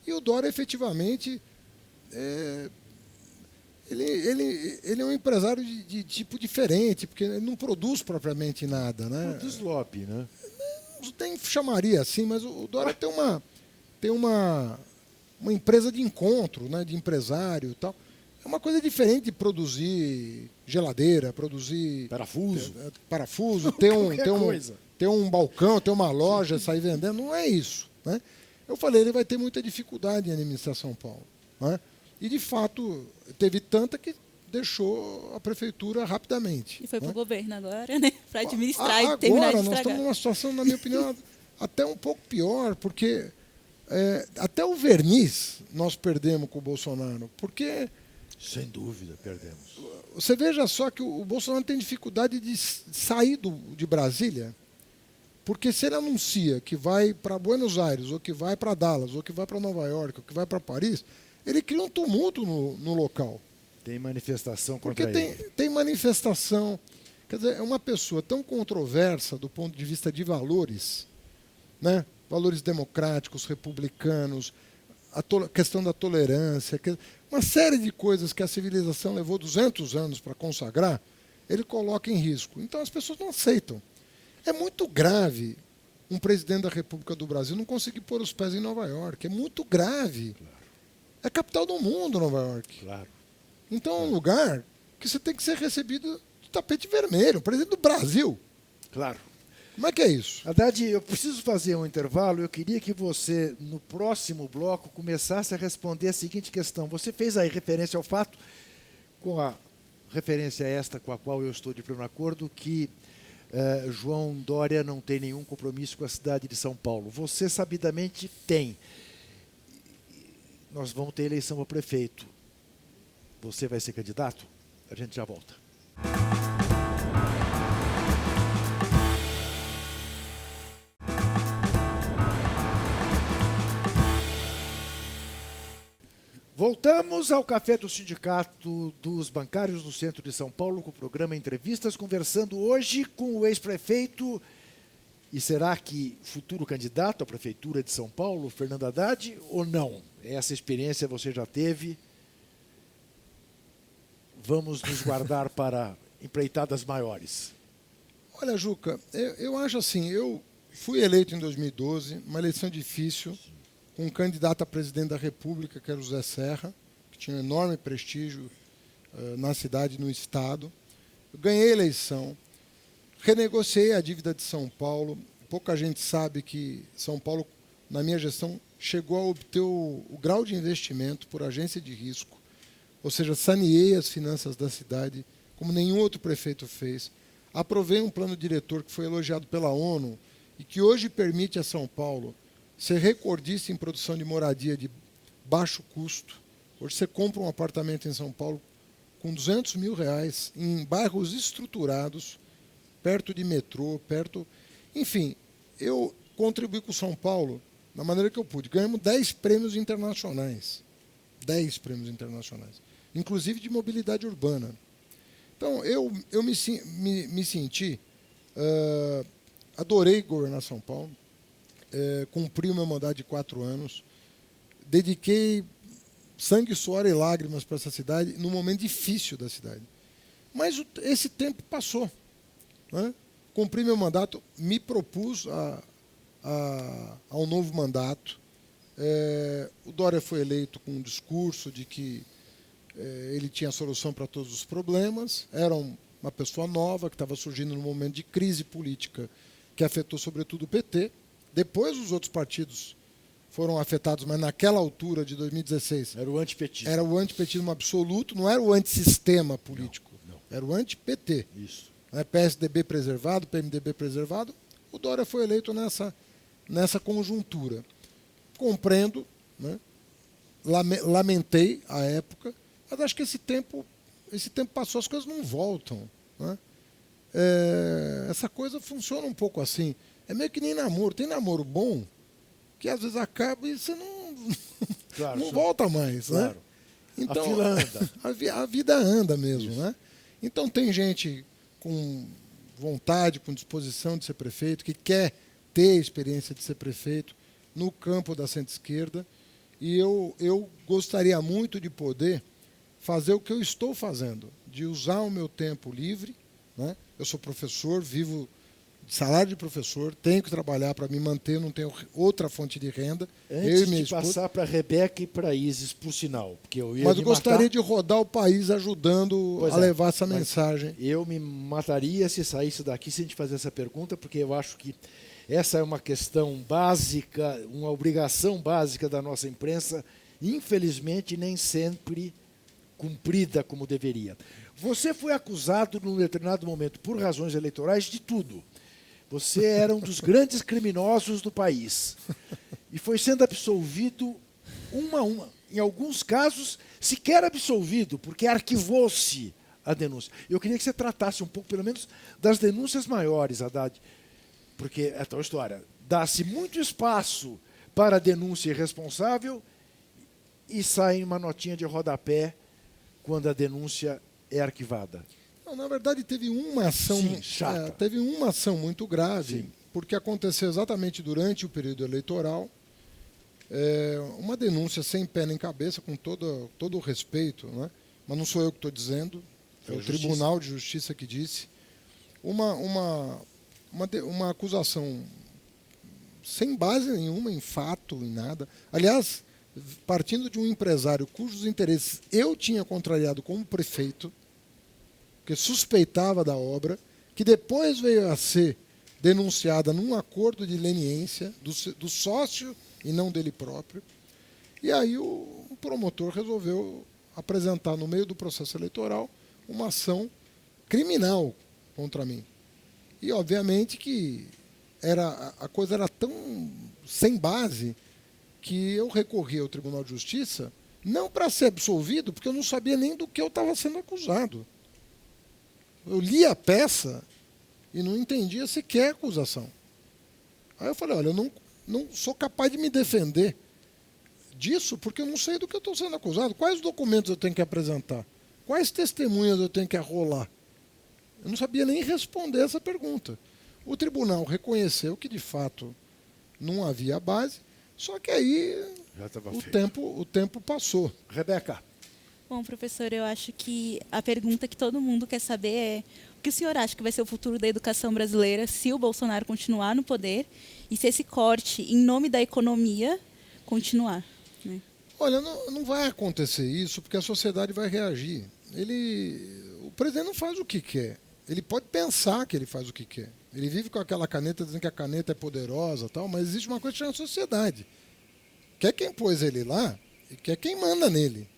E o Dória, efetivamente, ele é um empresário de tipo diferente, porque ele não produz propriamente nada. Né? Produz lobby, né? Não tem chamaria assim, mas o Dória tem uma empresa de encontro, né, de empresário e tal. É uma coisa diferente de produzir geladeira, produzir Parafuso. ter um balcão, ter uma loja, sair vendendo. Não é isso. Né? Eu falei, ele vai ter muita dificuldade em administrar São Paulo. Né? E, de fato, teve tanta que deixou a prefeitura rapidamente. E foi para o né? governo agora, né? Para administrar e terminar de Agora, nós estragar. estamos numa situação, na minha opinião, até um pouco pior, porque até o verniz nós perdemos com o Bolsonaro. Porque Sem dúvida, perdemos. você veja só que o Bolsonaro tem dificuldade de sair de Brasília, porque se ele anuncia que vai para Buenos Aires, ou que vai para Dallas, ou que vai para Nova York, ou que vai para Paris, ele cria um tumulto no local. Tem manifestação Porque contra ele. tem manifestação. Quer dizer, é uma pessoa tão controversa do ponto de vista de valores, né? Valores democráticos, republicanos, a questão da tolerância, uma série de coisas que a civilização levou 200 anos para consagrar, ele coloca em risco. Então as pessoas não aceitam. É muito grave um presidente da República do Brasil não conseguir pôr os pés em Nova York. É muito grave. Claro. É a capital do mundo, Nova York. Claro. Então é um lugar que você tem que ser recebido de tapete vermelho. O presidente do Brasil. Claro. Como é que é isso? Haddad, eu preciso fazer um intervalo. Eu queria que você, no próximo bloco, começasse a responder a seguinte questão. Você fez aí referência ao fato, com a referência esta com a qual eu estou de pleno acordo, que João Dória não tem nenhum compromisso com a cidade de São Paulo. Você sabidamente tem. Nós vamos ter eleição para prefeito. Você vai ser candidato? A gente já volta. Voltamos ao Café do Sindicato dos Bancários do Centro de São Paulo, com o programa Entrevistas, conversando hoje com o ex-prefeito e será que futuro candidato à Prefeitura de São Paulo, Fernando Haddad, ou não? Essa experiência você já teve. Vamos nos guardar para empreitadas maiores. Olha, Juca, eu acho assim, eu fui eleito em 2012, uma eleição difícil, com um candidato a presidente da República, que era o José Serra, que tinha um enorme prestígio na cidade e no estado. Eu ganhei a eleição, renegociei a dívida de São Paulo. Pouca gente sabe que São Paulo, na minha gestão, chegou a obter o grau de investimento por agência de risco, ou seja, saneei as finanças da cidade, como nenhum outro prefeito fez. Aprovei um plano diretor que foi elogiado pela ONU e que hoje permite a São Paulo ser recordista em produção de moradia de baixo custo. Hoje você compra um apartamento em São Paulo com R$200 mil em bairros estruturados, perto de metrô, Enfim, eu contribuí com São Paulo da maneira que eu pude. Ganhamos 10 prêmios internacionais. 10 prêmios internacionais. Inclusive de mobilidade urbana. Então, eu me senti... adorei governar São Paulo. Cumpri o meu mandato de 4 anos. Dediquei sangue, suor e lágrimas para essa cidade num momento difícil da cidade. Mas esse tempo passou. Né? Cumpri meu mandato, me propus a um novo mandato. O Dória foi eleito com um discurso de que ele tinha a solução para todos os problemas. Era uma pessoa nova que estava surgindo num momento de crise política que afetou sobretudo o PT. Depois os outros partidos foram afetados, mas naquela altura de 2016 Era o antipetismo. era o antipetismo absoluto, não era o antissistema político, Não. era o anti-PT. Isso. Né? PSDB preservado, PMDB preservado, o Dória foi eleito nessa conjuntura. Compreendo, né? Lamentei a época, mas acho que esse tempo passou, as coisas não voltam. Né? Essa coisa funciona um pouco assim. É meio que nem namoro. Tem namoro bom que às vezes acaba e você Claro, não volta mais. Claro. Né? Então, A fila anda. a vida anda mesmo. Né? Então tem gente com vontade, com disposição de ser prefeito, que quer ter experiência de ser prefeito no campo da centro-esquerda. E eu gostaria muito de poder fazer o que eu estou fazendo, de usar o meu tempo livre. Né? Eu sou professor, vivo de salário de professor, tenho que trabalhar para me manter, não tenho outra fonte de renda. Antes de passar para a Rebeca e para a Isis, por sinal. Porque eu ia mas eu me gostaria matar. de rodar o país ajudando Pois a é, levar essa mas mensagem. Eu me mataria se saísse daqui sem te fazer essa pergunta, porque eu acho que essa é uma questão básica, uma obrigação básica da nossa imprensa, infelizmente nem sempre cumprida como deveria. Você foi acusado num determinado momento, por razões eleitorais, de tudo. Você era um dos grandes criminosos do país. E foi sendo absolvido uma a uma. Em alguns casos, sequer absolvido, porque arquivou-se a denúncia. Eu queria que você tratasse um pouco, pelo menos, das denúncias maiores, Haddad. Porque é tal história. Dá-se muito espaço para a denúncia irresponsável e sai uma notinha de rodapé quando a denúncia é arquivada. Não, na verdade, teve uma ação, Sim, chata. teve uma ação muito grave, Sim. porque aconteceu exatamente durante o período eleitoral, uma denúncia sem pé nem cabeça, com todo o respeito, né? Mas não sou eu que estou dizendo, é o Tribunal de Justiça que disse, uma acusação sem base nenhuma, em fato, em nada. Aliás, partindo de um empresário cujos interesses eu tinha contrariado como prefeito, que suspeitava da obra, que depois veio a ser denunciada num acordo de leniência do sócio e não dele próprio. E aí o promotor resolveu apresentar no meio do processo eleitoral uma ação criminal contra mim. E obviamente que a coisa era tão sem base que eu recorri ao Tribunal de Justiça não para ser absolvido, porque eu não sabia nem do que eu estava sendo acusado. Eu li a peça e não entendia sequer a acusação. Aí eu falei, olha, eu não sou capaz de me defender disso porque eu não sei do que eu estou sendo acusado. Quais documentos eu tenho que apresentar? Quais testemunhas eu tenho que arrolar? Eu não sabia nem responder essa pergunta. O tribunal reconheceu que, de fato, não havia base, só que aí o tempo passou. Rebeca. Bom, professor, eu acho que a pergunta que todo mundo quer saber é o que o senhor acha que vai ser o futuro da educação brasileira se o Bolsonaro continuar no poder e se esse corte em nome da economia continuar? Né? Olha, não vai acontecer isso porque a sociedade vai reagir. O presidente não faz o que quer. Ele pode pensar que ele faz o que quer. Ele vive com aquela caneta dizendo que a caneta é poderosa, tal, mas existe uma coisa que chama sociedade. Quer quem pôs ele lá e quer quem manda nele.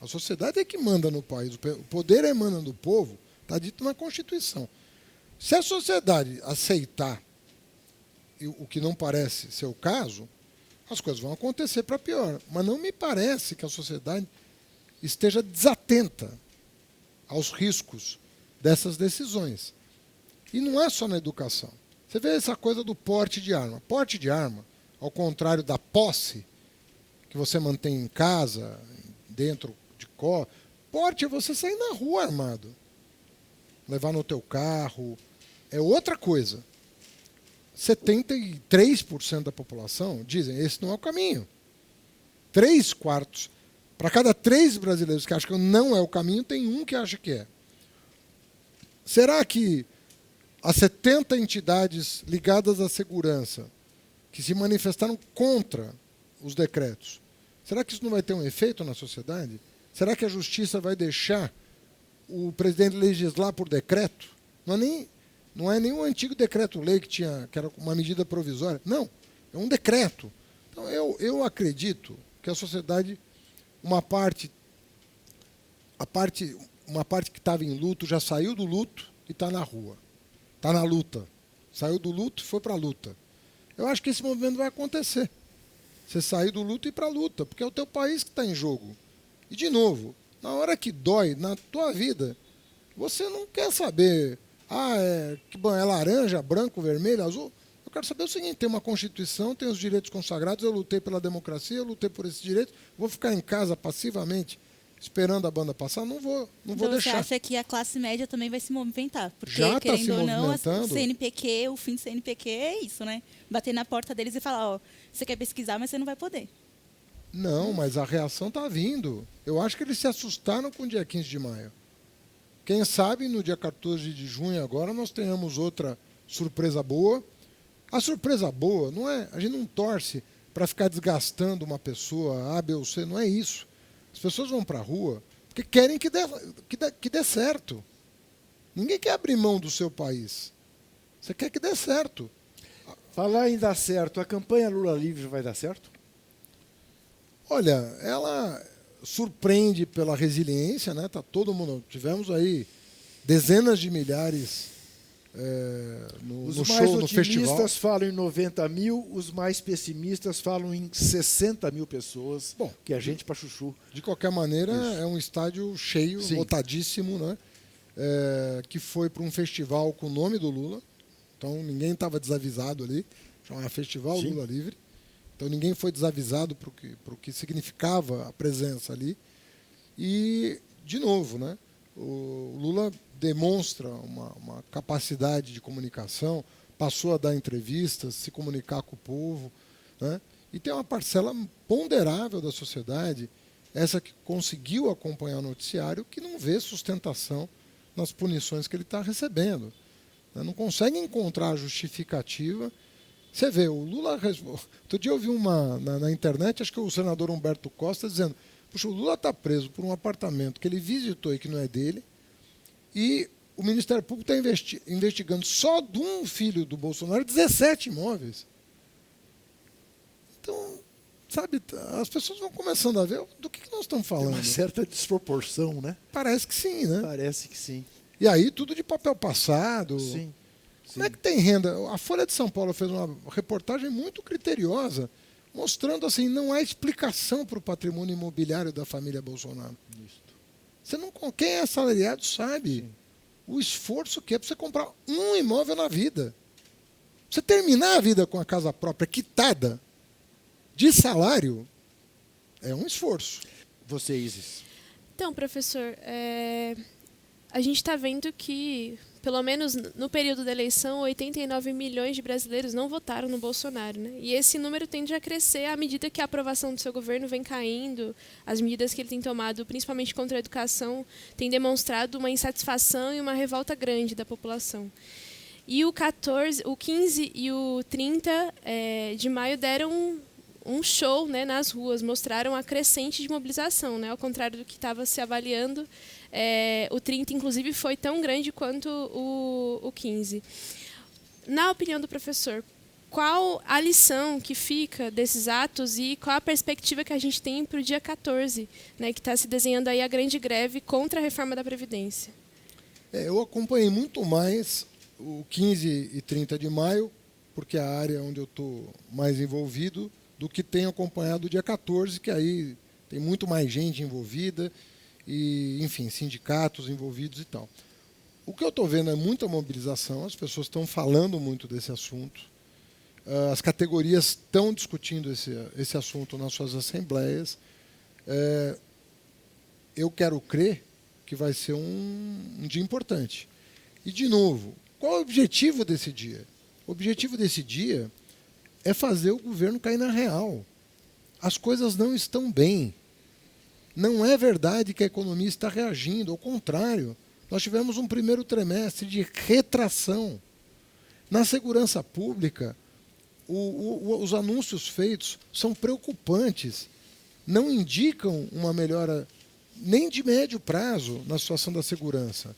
A sociedade é que manda no país. O poder emana do povo, está dito na Constituição. Se a sociedade aceitar o que não parece ser o caso, as coisas vão acontecer para pior. Mas não me parece que a sociedade esteja desatenta aos riscos dessas decisões. E não é só na educação. Você vê essa coisa do porte de arma. Porte de arma, ao contrário da posse, que você mantém em casa, dentro de porte é você sair na rua armado. Levar no teu carro. É outra coisa. 73% da população dizem esse não é o caminho. 3/4. Para cada 3 brasileiros que acham que não é o caminho, tem um que acha que é. Será que as 70 entidades ligadas à segurança que se manifestaram contra os decretos, será que isso não vai ter um efeito na sociedade? Será que a justiça vai deixar o presidente legislar por decreto? Não é nem o antigo decreto-lei que era uma medida provisória. Não. É um decreto. Então, eu acredito que a sociedade, uma parte que estava em luto já saiu do luto e está na rua. Está na luta. Saiu do luto e foi para a luta. Eu acho que esse movimento vai acontecer. Você sair do luto e ir para a luta, porque é o teu país que está em jogo. E, de novo, na hora que dói na tua vida, você não quer saber, que bom, é laranja, branco, vermelho, azul. Eu quero saber o seguinte, tem uma Constituição, tem os direitos consagrados, eu lutei pela democracia, eu lutei por esses direitos, vou ficar em casa passivamente esperando a banda passar? Não vou Então deixar. você acha que a classe média também vai se movimentar? Porque, Já está querendo se ou não, movimentando. o CNPq, o fim do CNPq é isso, né? Bater na porta deles e falar, ó, você quer pesquisar, mas você não vai poder. Não, mas a reação está vindo. Eu acho que eles se assustaram com o dia 15 de maio. Quem sabe no dia 14 de junho agora nós tenhamos outra surpresa boa. A surpresa boa não é, a gente não torce para ficar desgastando uma pessoa A, B ou C, não é isso. As pessoas vão para a rua porque querem que dê certo. Ninguém quer abrir mão do seu país. Você quer que dê certo. Falar em dar certo, a campanha Lula Livre vai dar certo? Olha, ela surpreende pela resiliência, né? Tá todo mundo. Tivemos aí dezenas de milhares Os no mais show, no festival. otimistas falam em 90 mil, os mais pessimistas falam em 60 mil pessoas, Bom, que é gente para chuchu. De qualquer maneira, Isso. é um estádio cheio, Sim. lotadíssimo, né? Que foi para um festival com o nome do Lula. Então ninguém estava desavisado ali. Chamava Festival Sim. Lula Livre. Então ninguém foi desavisado para o que significava a presença ali. E, de novo, né? O Lula demonstra uma capacidade de comunicação, passou a dar entrevistas, se comunicar com o povo, né? E tem uma parcela ponderável da sociedade, essa que conseguiu acompanhar o noticiário, que não vê sustentação nas punições que ele está recebendo, né? Não consegue encontrar a justificativa. Você vê, o Lula... Outro dia eu vi na internet, acho que o senador Humberto Costa, dizendo: puxa, o Lula está preso por um apartamento que ele visitou e que não é dele, e o Ministério Público está investigando só de um filho do Bolsonaro 17 imóveis. Então, sabe, as pessoas vão começando a ver do que nós estamos Tem falando. uma certa desproporção, né? Parece que sim, né? Parece que sim. E aí tudo de papel passado. Sim. Como é que tem renda? A Folha de São Paulo fez uma reportagem muito criteriosa, mostrando assim, não há explicação para o patrimônio imobiliário da família Bolsonaro. Você não, quem é assalariado sabe. Sim. O esforço que é para você comprar um imóvel na vida. Você terminar a vida com a casa própria quitada de salário é um esforço. Você, Isis. Então, professor, a gente está vendo que, pelo menos no período da eleição, 89 milhões de brasileiros não votaram no Bolsonaro, né? E esse número tende a crescer à medida que a aprovação do seu governo vem caindo, as medidas que ele tem tomado, principalmente contra a educação, têm demonstrado uma insatisfação e uma revolta grande da população. E o 15 e o 30 de maio deram um show, né, nas ruas, mostraram a crescente de mobilização, né? Ao contrário do que estava se avaliando, o 30, inclusive, foi tão grande quanto o 15. Na opinião do professor, qual a lição que fica desses atos e qual a perspectiva que a gente tem para o dia 14, né, que está se desenhando aí a grande greve contra a reforma da Previdência? Eu acompanhei muito mais o 15 e 30 de maio, porque é a área onde eu estou mais envolvido, do que tenho acompanhado o dia 14, que aí tem muito mais gente envolvida, e, enfim, sindicatos envolvidos e tal. O que eu estou vendo é muita mobilização, as pessoas estão falando muito desse assunto, as categorias estão discutindo esse assunto nas suas assembleias. Eu quero crer que vai ser um dia importante. E, de novo, qual é o objetivo desse dia? O objetivo desse dia é fazer o governo cair na real. As coisas não estão bem. Não é verdade que a economia está reagindo, ao contrário. Nós tivemos um primeiro trimestre de retração. Na segurança pública, os anúncios feitos são preocupantes. Não indicam uma melhora nem de médio prazo na situação da segurança.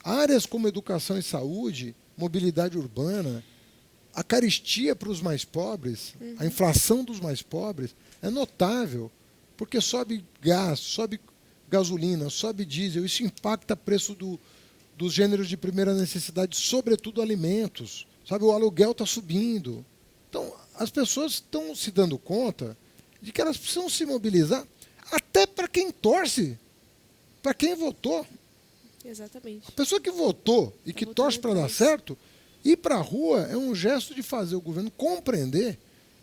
Áreas como educação e saúde, mobilidade urbana, a carestia para os mais pobres, a inflação dos mais pobres é notável, porque sobe gás, sobe gasolina, sobe diesel, isso impacta o preço dos gêneros de primeira necessidade, sobretudo alimentos. Sabe, o aluguel está subindo. Então, as pessoas estão se dando conta de que elas precisam se mobilizar, até para quem torce, para quem votou. Exatamente. A pessoa que votou e que torce para dar certo, ir para a rua é um gesto de fazer o governo compreender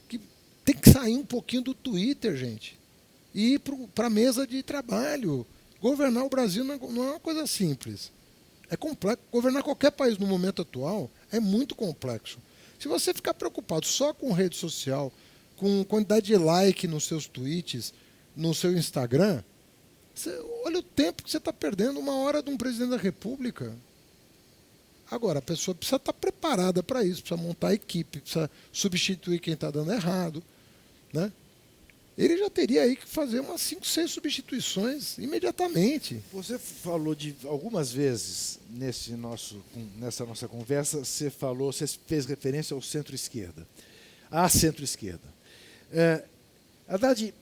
que tem que sair um pouquinho do Twitter, gente, e ir para a mesa de trabalho. Governar o Brasil não é uma coisa simples. É complexo. Governar qualquer país no momento atual é muito complexo. Se você ficar preocupado só com rede social, com quantidade de like nos seus tweets, no seu Instagram, olha o tempo que você está perdendo, 1 hora de um presidente da República. Agora, a pessoa precisa estar preparada para isso, precisa montar a equipe, precisa substituir quem está dando errado, né? Ele já teria aí que fazer umas 5, 6 substituições imediatamente. Você falou de algumas vezes nessa nossa conversa, você fez referência ao centro-esquerda, à centro-esquerda. Haddad,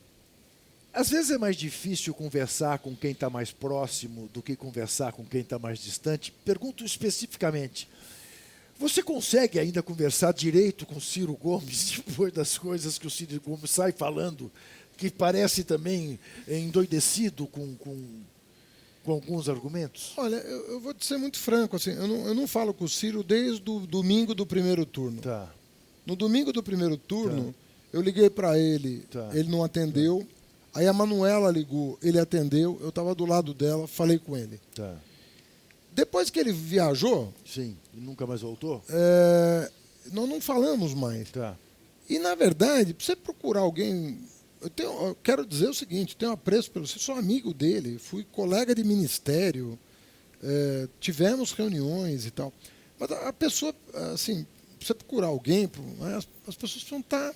às vezes é mais difícil conversar com quem está mais próximo do que conversar com quem está mais distante. Pergunto especificamente, você consegue ainda conversar direito com Ciro Gomes depois das coisas que o Ciro Gomes sai falando, que parece também endoidecido com alguns argumentos? Olha, eu vou te ser muito franco, assim, eu não falo com o Ciro desde o domingo do primeiro turno. Tá. No domingo do primeiro turno, eu liguei para ele, ele não atendeu. Aí a Manuela ligou, ele atendeu, eu estava do lado dela, falei com ele. Tá. Depois que ele viajou... Sim, e nunca mais voltou? Nós não falamos mais. Tá. E, na verdade, para você procurar alguém... Eu quero dizer o seguinte, tenho apreço pelo você, sou amigo dele, fui colega de ministério, tivemos reuniões e tal. Mas a pessoa, assim, para você procurar alguém, as pessoas precisam estar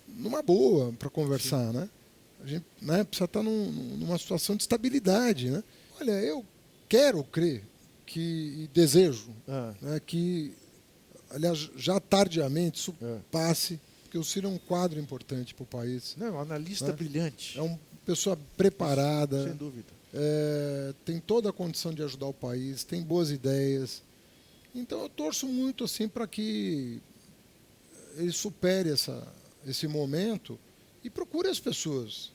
numa boa para conversar, né? A gente precisa estar numa situação de estabilidade, né? Olha, eu quero crer e desejo que, aliás, já tardiamente isso passe, porque o Ciro é um quadro importante para o país. Não, um analista brilhante. É uma pessoa preparada. Sem dúvida. Tem toda a condição de ajudar o país, tem boas ideias. Então eu torço muito assim para que ele supere esse momento e procure as pessoas.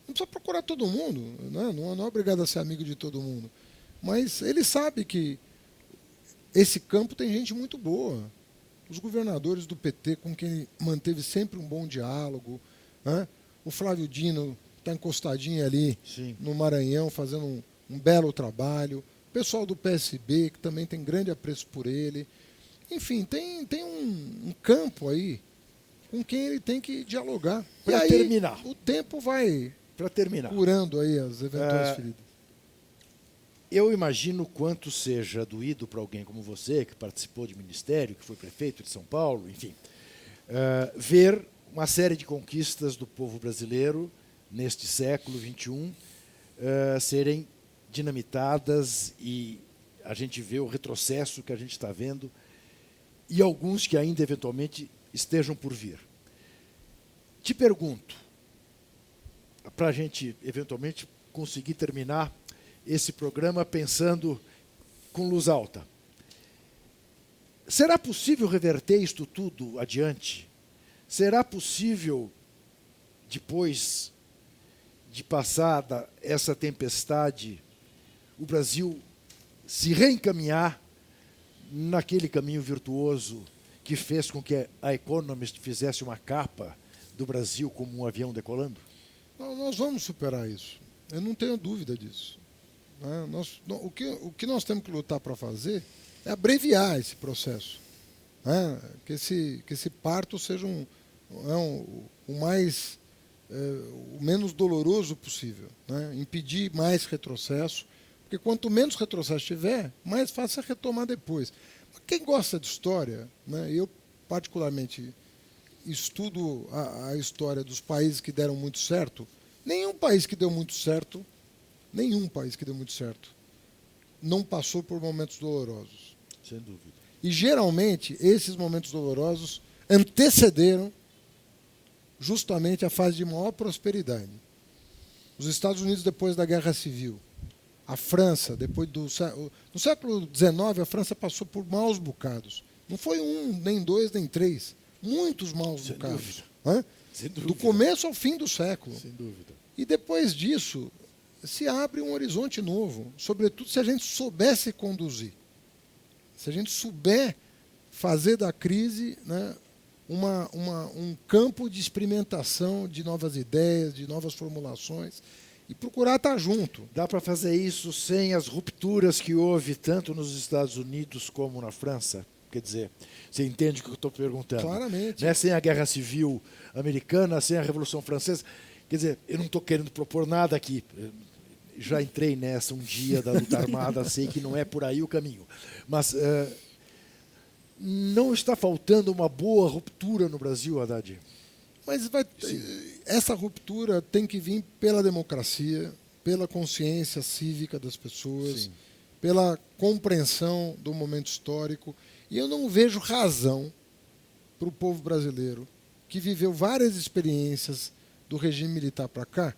Não precisa procurar todo mundo, né? Não é obrigado a ser amigo de todo mundo. Mas ele sabe que esse campo tem gente muito boa. Os governadores do PT, com quem ele manteve sempre um bom diálogo, né? O Flávio Dino está encostadinho ali no Maranhão, fazendo um belo trabalho. O pessoal do PSB, que também tem grande apreço por ele. Enfim, tem um campo aí com quem ele tem que dialogar. Para terminar. O tempo vai curando aí as eventuais feridas. Eu imagino quanto seja doído para alguém como você, que participou de ministério, que foi prefeito de São Paulo, enfim, ver uma série de conquistas do povo brasileiro neste século XXI serem dinamitadas, e a gente vê o retrocesso que a gente está vendo e alguns que ainda eventualmente estejam por vir. Te pergunto, para a gente eventualmente conseguir terminar esse programa pensando com luz alta, será possível reverter isto tudo adiante? Será possível, depois de passada essa tempestade, o Brasil se reencaminhar naquele caminho virtuoso que fez com que a Economist fizesse uma capa do Brasil como um avião decolando? Nós vamos superar isso. Eu não tenho dúvida disso. O que nós temos que lutar para fazer é abreviar esse processo. Que esse parto seja o menos doloroso possível. Impedir mais retrocesso, porque quanto menos retrocesso tiver, mais fácil é retomar depois. Mas quem gosta de história, eu particularmente estudo a história dos países que deram muito certo, nenhum país que deu muito certo não passou por momentos dolorosos. Sem dúvida. E, geralmente, esses momentos dolorosos antecederam justamente a fase de maior prosperidade. Os Estados Unidos, depois da Guerra Civil, a França, depois no século XIX, a França passou por maus bocados. Não foi um, nem dois, nem três. Muitos maus bocados. Sem dúvida. Do começo ao fim do século. Sem dúvida. E depois disso, se abre um horizonte novo, sobretudo se a gente soubesse conduzir. Se a gente souber fazer da crise, né, um campo de experimentação de novas ideias, de novas formulações, e procurar estar junto. Dá para fazer isso sem as rupturas que houve tanto nos Estados Unidos como na França? Quer dizer, você entende o que eu estou perguntando? Claramente. Né? Sem a Guerra Civil Americana, sem a Revolução Francesa. Quer dizer, eu não estou querendo propor nada aqui. Já entrei nessa um dia da luta armada, sei que não é por aí o caminho. Mas não está faltando uma boa ruptura no Brasil, Haddad? Mas essa ruptura tem que vir pela democracia, pela consciência cívica das pessoas, Sim. pela compreensão do momento histórico. E eu não vejo razão para o povo brasileiro, que viveu várias experiências do regime militar para cá,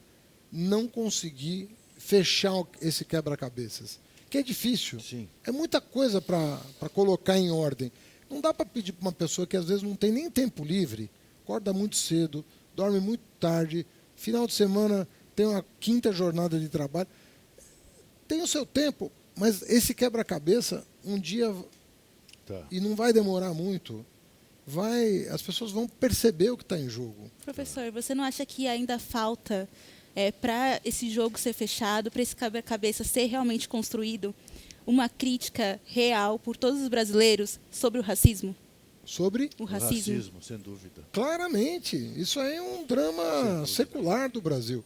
não conseguir fechar esse quebra-cabeças. Que é difícil. Sim. É muita coisa para colocar em ordem. Não dá para pedir para uma pessoa que às vezes não tem nem tempo livre, acorda muito cedo, dorme muito tarde, final de semana tem uma quinta jornada de trabalho. Tem o seu tempo, mas esse quebra-cabeça, um dia, e não vai demorar muito, as pessoas vão perceber o que está em jogo. Professor, você não acha que ainda falta, para esse jogo ser fechado, para esse quebra-cabeça ser realmente construído, uma crítica real por todos os brasileiros sobre o racismo? Sobre o racismo, sem dúvida. Claramente. Isso aí é um drama secular do Brasil.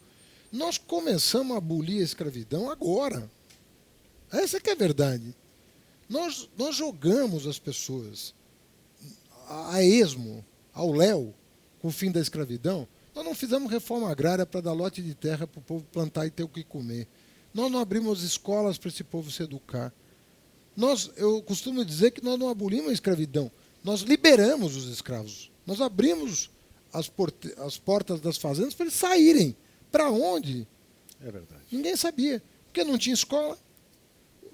Nós começamos a abolir a escravidão agora. Essa que é a verdade. Nós jogamos as pessoas a esmo, ao léu, com o fim da escravidão. Nós não fizemos reforma agrária para dar lote de terra para o povo plantar e ter o que comer. Nós não abrimos escolas para esse povo se educar. Eu costumo dizer que nós não abolimos a escravidão. Nós liberamos os escravos. Nós abrimos as portas das fazendas para eles saírem. Para onde? É verdade. Ninguém sabia. Porque não tinha escola.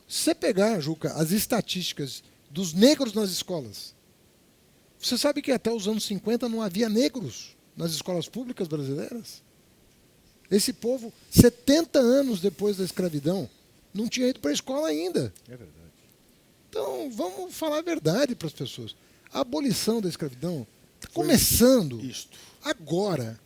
Se você pegar, Juca, as estatísticas dos negros nas escolas, você sabe que até os anos 50 não havia negros nas escolas públicas brasileiras? Esse povo, 70 anos depois da escravidão, não tinha ido para a escola ainda. É verdade. Então, vamos falar a verdade para as pessoas. A abolição da escravidão está começando agora.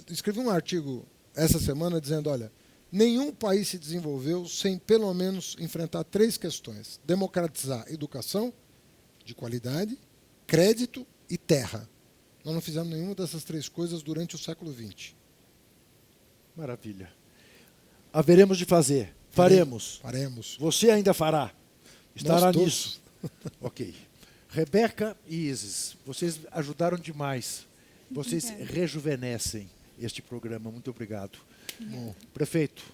Escrevi um artigo essa semana dizendo, olha, nenhum país se desenvolveu sem, pelo menos, enfrentar 3 questões. Democratizar educação de qualidade, crédito e terra. Nós não fizemos nenhuma dessas 3 coisas durante o século XX. Maravilha. Haveremos de fazer. Faremos. Faremos. Você ainda fará. Estará Nós todos. nisso. Ok. Rebeca e Isis, vocês ajudaram demais. Vocês rejuvenescem este programa. Muito obrigado. Bom. Prefeito,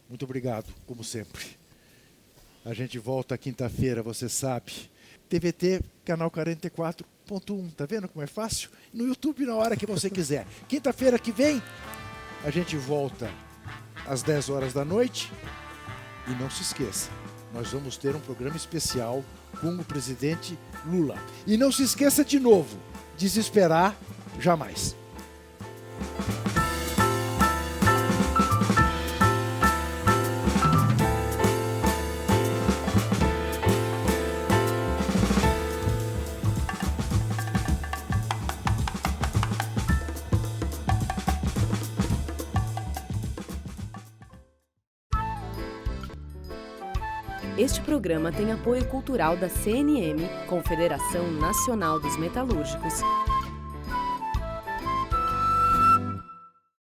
muito obrigado, como sempre. A gente volta quinta-feira, você sabe. TVT, canal 44.1. Tá vendo como é fácil? No YouTube, na hora que você quiser. Quinta-feira que vem, a gente volta às 10 horas da noite. E não se esqueça, nós vamos ter um programa especial com o presidente Lula. E não se esqueça de novo, desesperar jamais. Este programa tem apoio cultural da CNM, Confederação Nacional dos Metalúrgicos,